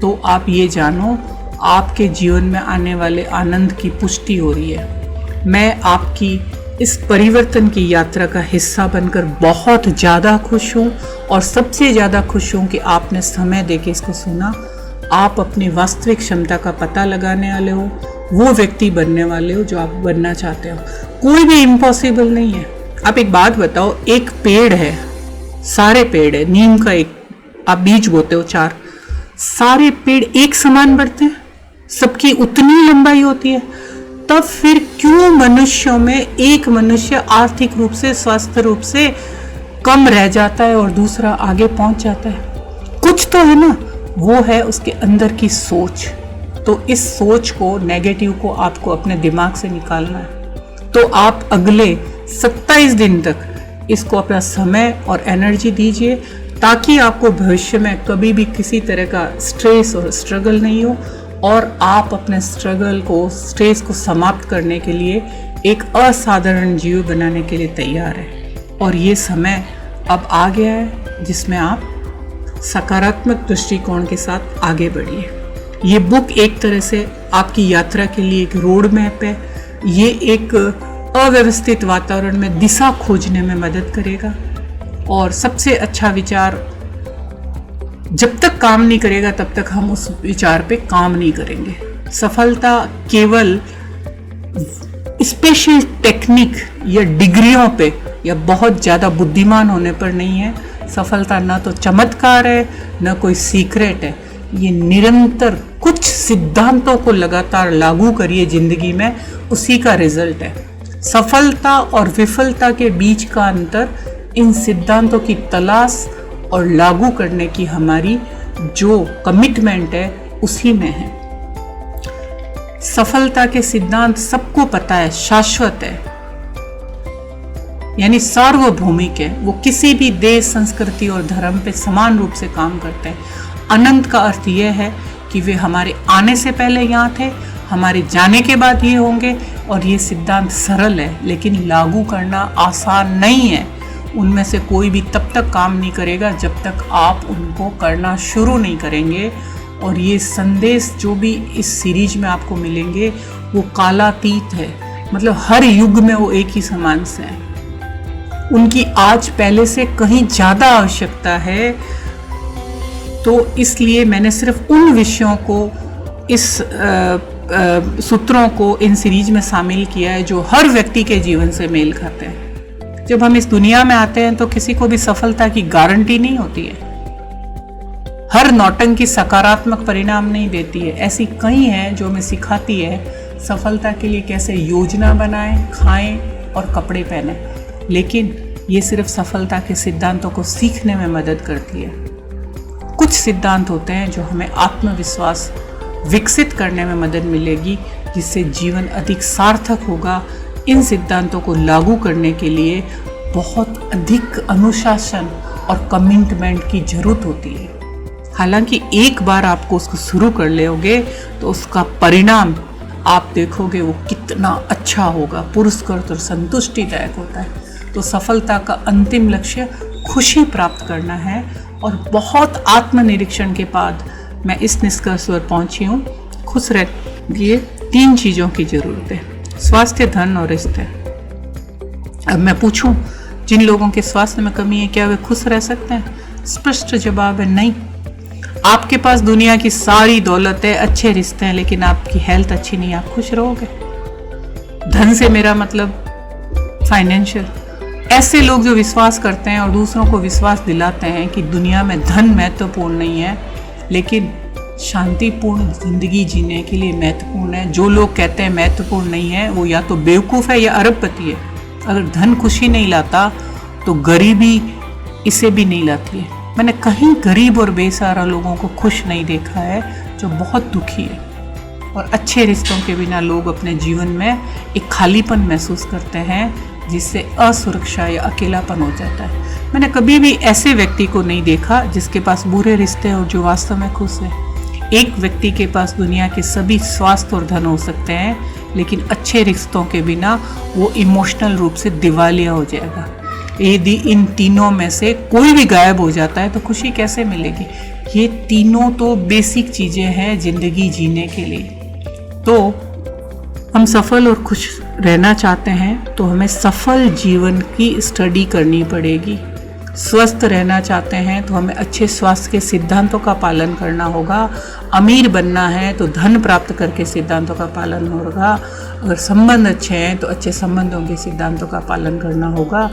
तो आप ये जानो आपके जीवन में आने वाले आनंद की पुष्टि हो रही है। मैं आपकी इस परिवर्तन की यात्रा का हिस्सा बनकर बहुत ज़्यादा खुश हूँ, और सबसे ज़्यादा खुश हूँ कि आपने समय देके इसको सुना। आप अपनी वास्तविक क्षमता का पता लगाने वाले हो, वो व्यक्ति बनने वाले हो जो आप बनना चाहते हो। कोई भी इम्पॉसिबल नहीं है। आप एक बात बताओ, एक पेड़ है, सारे पेड़ है, नीम का एक आप बीज बोते हो 4, सारे पेड़ एक समान बढ़ते हैं, सबकी उतनी लंबाई होती है, तब फिर क्यों मनुष्यों में एक मनुष्य आर्थिक रूप से, स्वस्थ रूप से कम रह जाता है और दूसरा आगे पहुंच जाता है? कुछ तो है ना, वो है उसके अंदर की सोच। तो इस सोच को, नेगेटिव को आपको अपने दिमाग से निकालना है। तो आप अगले 27 दिन तक इसको अपना समय और एनर्जी दीजिए, ताकि आपको भविष्य में कभी भी किसी तरह का स्ट्रेस और स्ट्रगल नहीं हो, और आप अपने स्ट्रगल को, स्ट्रेस को समाप्त करने के लिए एक असाधारण जीवन बनाने के लिए तैयार है। और ये समय अब आ गया है जिसमें आप सकारात्मक दृष्टिकोण के साथ आगे बढ़िए। ये बुक एक तरह से आपकी यात्रा के लिए एक रोड मैप है। ये एक अव्यवस्थित वातावरण में दिशा खोजने में मदद करेगा, और सबसे अच्छा विचार जब तक काम नहीं करेगा तब तक हम उस विचार पे काम नहीं करेंगे। सफलता केवल स्पेशल टेक्निक या डिग्रियों पे या बहुत ज़्यादा बुद्धिमान होने पर नहीं है। सफलता ना तो चमत्कार है, ना कोई सीक्रेट है। ये निरंतर कुछ सिद्धांतों को लगातार लागू करिए जिंदगी में, उसी का रिजल्ट है। सफलता और विफलता के बीच का अंतर इन सिद्धांतों की तलाश और लागू करने की हमारी जो कमिटमेंट है उसी में है। सफलता के सिद्धांत सबको पता है, शाश्वत है, यानी सार्वभौमिक है। वो किसी भी देश, संस्कृति और धर्म पे समान रूप से काम करते हैं। अनंत का अर्थ यह है कि वे हमारे आने से पहले यहाँ थे, हमारे जाने के बाद ये होंगे, और ये सिद्धांत सरल है लेकिन लागू करना आसान नहीं है। उनमें से कोई भी तब तक काम नहीं करेगा जब तक आप उनको करना शुरू नहीं करेंगे। और ये संदेश जो भी इस सीरीज में आपको मिलेंगे वो कालातीत है, मतलब हर युग में वो एक ही समान से हैं। उनकी आज पहले से कहीं ज़्यादा आवश्यकता है। तो इसलिए मैंने सिर्फ उन विषयों को, इस सूत्रों को इन सीरीज में शामिल किया है जो हर व्यक्ति के जीवन से मेल खाते हैं। जब हम इस दुनिया में आते हैं तो किसी को भी सफलता की गारंटी नहीं होती है। हर नौटंकी सकारात्मक परिणाम नहीं देती है। ऐसी कई हैं जो हमें सिखाती है सफलता के लिए कैसे योजना बनाएं, खाएं और कपड़े पहने, लेकिन ये सिर्फ सफलता के सिद्धांतों को सीखने में मदद करती है। कुछ सिद्धांत होते हैं जो हमें आत्मविश्वास विकसित करने में मदद मिलेगी, जिससे जीवन अधिक सार्थक होगा। इन सिद्धांतों को लागू करने के लिए बहुत अधिक अनुशासन और कमिटमेंट की जरूरत होती है। हालांकि एक बार आपको उसको शुरू कर लोगे तो उसका परिणाम आप देखोगे वो कितना अच्छा होगा, पुरस्कृत और संतुष्टिदायक होता है। तो सफलता का अंतिम लक्ष्य खुशी प्राप्त करना है, और बहुत आत्मनिरीक्षण के बाद मैं इस निष्कर्ष पर पहुंची हूँ, खुश रहने के लिए 3 चीज़ों की ज़रूरत है: स्वास्थ्य, धन और रिश्ते। अब मैं पूछूं, जिन लोगों के स्वास्थ्य में कमी है, क्या वे खुश रह सकते हैं? स्पष्ट जवाब है नहीं। आपके पास दुनिया की सारी दौलत है, अच्छे रिश्ते हैं, लेकिन आपकी हेल्थ अच्छी नहीं, आप खुश रहोगे? धन से मेरा मतलब फाइनेंशियल। ऐसे लोग जो विश्वास करते हैं और दूसरों को विश्वास दिलाते हैं कि दुनिया में धन महत्वपूर्ण नहीं है, लेकिन शांतिपूर्ण जिंदगी जीने के लिए महत्वपूर्ण है। जो लोग कहते हैं महत्वपूर्ण नहीं है, वो या तो बेवकूफ़ है या अरबपति है। अगर धन खुशी नहीं लाता तो गरीबी इसे भी नहीं लाती है। मैंने कहीं गरीब और बेसहारा लोगों को खुश नहीं देखा है जो बहुत दुखी है। और अच्छे रिश्तों के बिना लोग अपने जीवन में एक खालीपन महसूस करते हैं, जिससे असुरक्षा या अकेलापन हो जाता है। मैंने कभी भी ऐसे व्यक्ति को नहीं देखा जिसके पास बुरे रिश्ते हैं और जो वास्तव में खुश है। एक व्यक्ति के पास दुनिया के सभी स्वास्थ्य और धन हो सकते हैं, लेकिन अच्छे रिश्तों के बिना वो इमोशनल रूप से दिवालिया हो जाएगा। यदि इन तीनों में से कोई भी गायब हो जाता है तो खुशी कैसे मिलेगी? ये तीनों तो बेसिक चीज़ें हैं जिंदगी जीने के लिए। तो हम सफल और खुश रहना चाहते हैं तो हमें सफल जीवन की स्टडी करनी पड़ेगी। स्वस्थ रहना चाहते हैं तो हमें अच्छे स्वास्थ्य के सिद्धांतों का पालन करना होगा। अमीर बनना है तो धन प्राप्त करके सिद्धांतों का पालन होगा। अगर संबंध अच्छे हैं तो अच्छे संबंधों के सिद्धांतों का पालन करना होगा।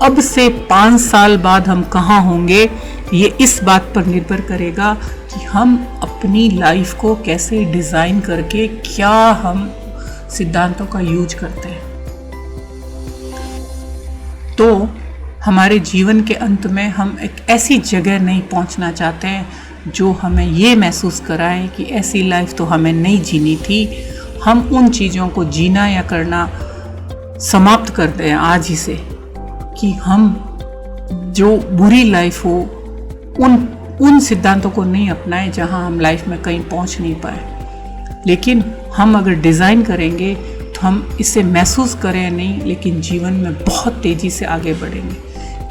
अब से 5 साल बाद हम कहाँ होंगे, ये इस बात पर निर्भर करेगा कि हम अपनी लाइफ को कैसे डिज़ाइन करके क्या हम सिद्धांतों का यूज करते हैं। तो हमारे जीवन के अंत में हम एक ऐसी जगह नहीं पहुंचना चाहते हैं जो हमें ये महसूस कराए कि ऐसी लाइफ तो हमें नहीं जीनी थी। हम उन चीज़ों को जीना या करना समाप्त कर दें आज ही से, कि हम जो बुरी लाइफ हो उन सिद्धांतों को नहीं अपनाएं जहां हम लाइफ में कहीं पहुंच नहीं पाए। लेकिन हम अगर डिज़ाइन करेंगे तो हम इसे महसूस करें नहीं, लेकिन जीवन में बहुत तेज़ी से आगे बढ़ेंगे।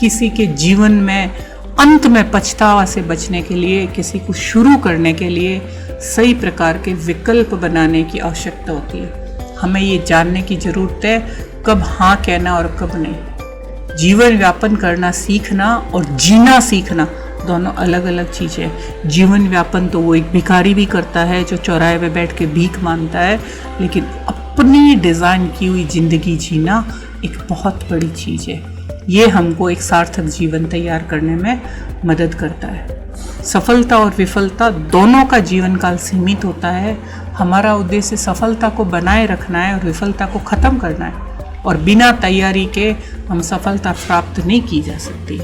किसी के जीवन में अंत में पछतावा से बचने के लिए, किसी को शुरू करने के लिए सही प्रकार के विकल्प बनाने की आवश्यकता होती है। हमें ये जानने की ज़रूरत है कब हाँ कहना और कब नहीं। जीवन व्यापन करना सीखना और जीना सीखना दोनों अलग अलग चीज़ें हैं। जीवन व्यापन तो वो एक भिखारी भी करता है जो चौराहे पे बैठ के भीख मांगता है, लेकिन अपनी डिज़ाइन की हुई ज़िंदगी जीना एक बहुत बड़ी चीज़ है। ये हमको एक सार्थक जीवन तैयार करने में मदद करता है। सफलता और विफलता दोनों का जीवन काल सीमित होता है। हमारा उद्देश्य सफलता को बनाए रखना है और विफलता को ख़त्म करना है, और बिना तैयारी के हम सफलता प्राप्त नहीं की जा सकती।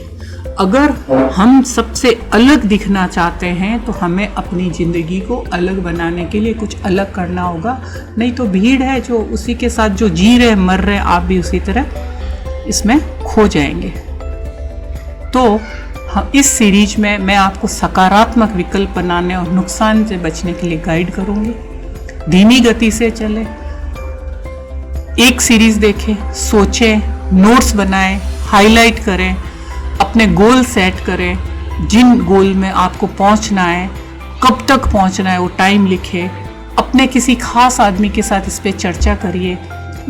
अगर हम सबसे अलग दिखना चाहते हैं तो हमें अपनी ज़िंदगी को अलग बनाने के लिए कुछ अलग करना होगा। नहीं तो भीड़ है जो उसी के साथ जो जी रहे मर रहे, आप भी उसी तरह इसमें खो जाएंगे। तो हम इस सीरीज में मैं आपको सकारात्मक विकल्प बनाने और नुकसान से बचने के लिए गाइड करूँगी। धीमी गति से चलें, एक सीरीज देखें, सोचें, नोट्स बनाएं, हाईलाइट करें, अपने गोल सेट करें। जिन गोल में आपको पहुंचना है, कब तक पहुंचना है वो टाइम लिखें। अपने किसी खास आदमी के साथ इस पर चर्चा करिए।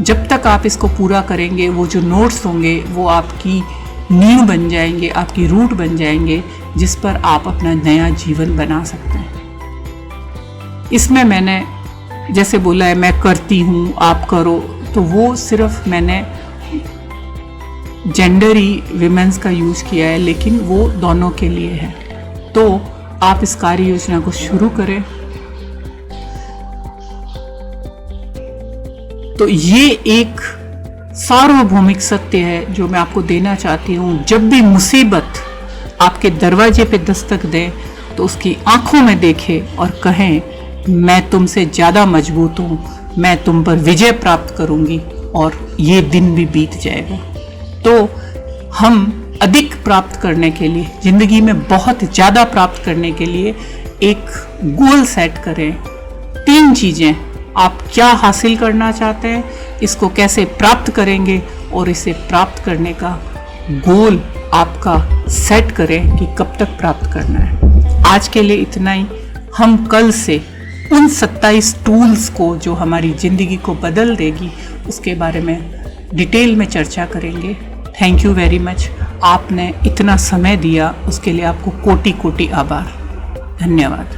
जब तक आप इसको पूरा करेंगे वो जो नोट्स होंगे वो आपकी नींव बन जाएंगे, आपकी रूट बन जाएंगे, जिस पर आप अपना नया जीवन बना सकते हैं। इसमें मैंने जैसे बोला है मैं करती हूँ आप करो, तो वो सिर्फ मैंने जेंडर ही विमेंस का यूज़ किया है, लेकिन वो दोनों के लिए है। तो आप इस कार्य योजना को शुरू करें। तो ये एक सार्वभौमिक सत्य है जो मैं आपको देना चाहती हूँ। जब भी मुसीबत आपके दरवाजे पे दस्तक दे तो उसकी आंखों में देखें और कहें, मैं तुमसे ज़्यादा मजबूत हूँ, मैं तुम पर विजय प्राप्त करूँगी और ये दिन भी बीत जाएगा। तो हम अधिक प्राप्त करने के लिए, ज़िंदगी में बहुत ज़्यादा प्राप्त करने के लिए एक गोल सेट करें। 3 चीज़ें, आप क्या हासिल करना चाहते हैं, इसको कैसे प्राप्त करेंगे और इसे प्राप्त करने का गोल आपका सेट करें कि कब तक प्राप्त करना है। आज के लिए इतना ही। हम कल से उन 27 टूल्स को जो हमारी ज़िंदगी को बदल देगी उसके बारे में डिटेल में चर्चा करेंगे। Thank you very much. आपने इतना समय दिया उसके लिए आपको कोटि कोटि आभार। धन्यवाद।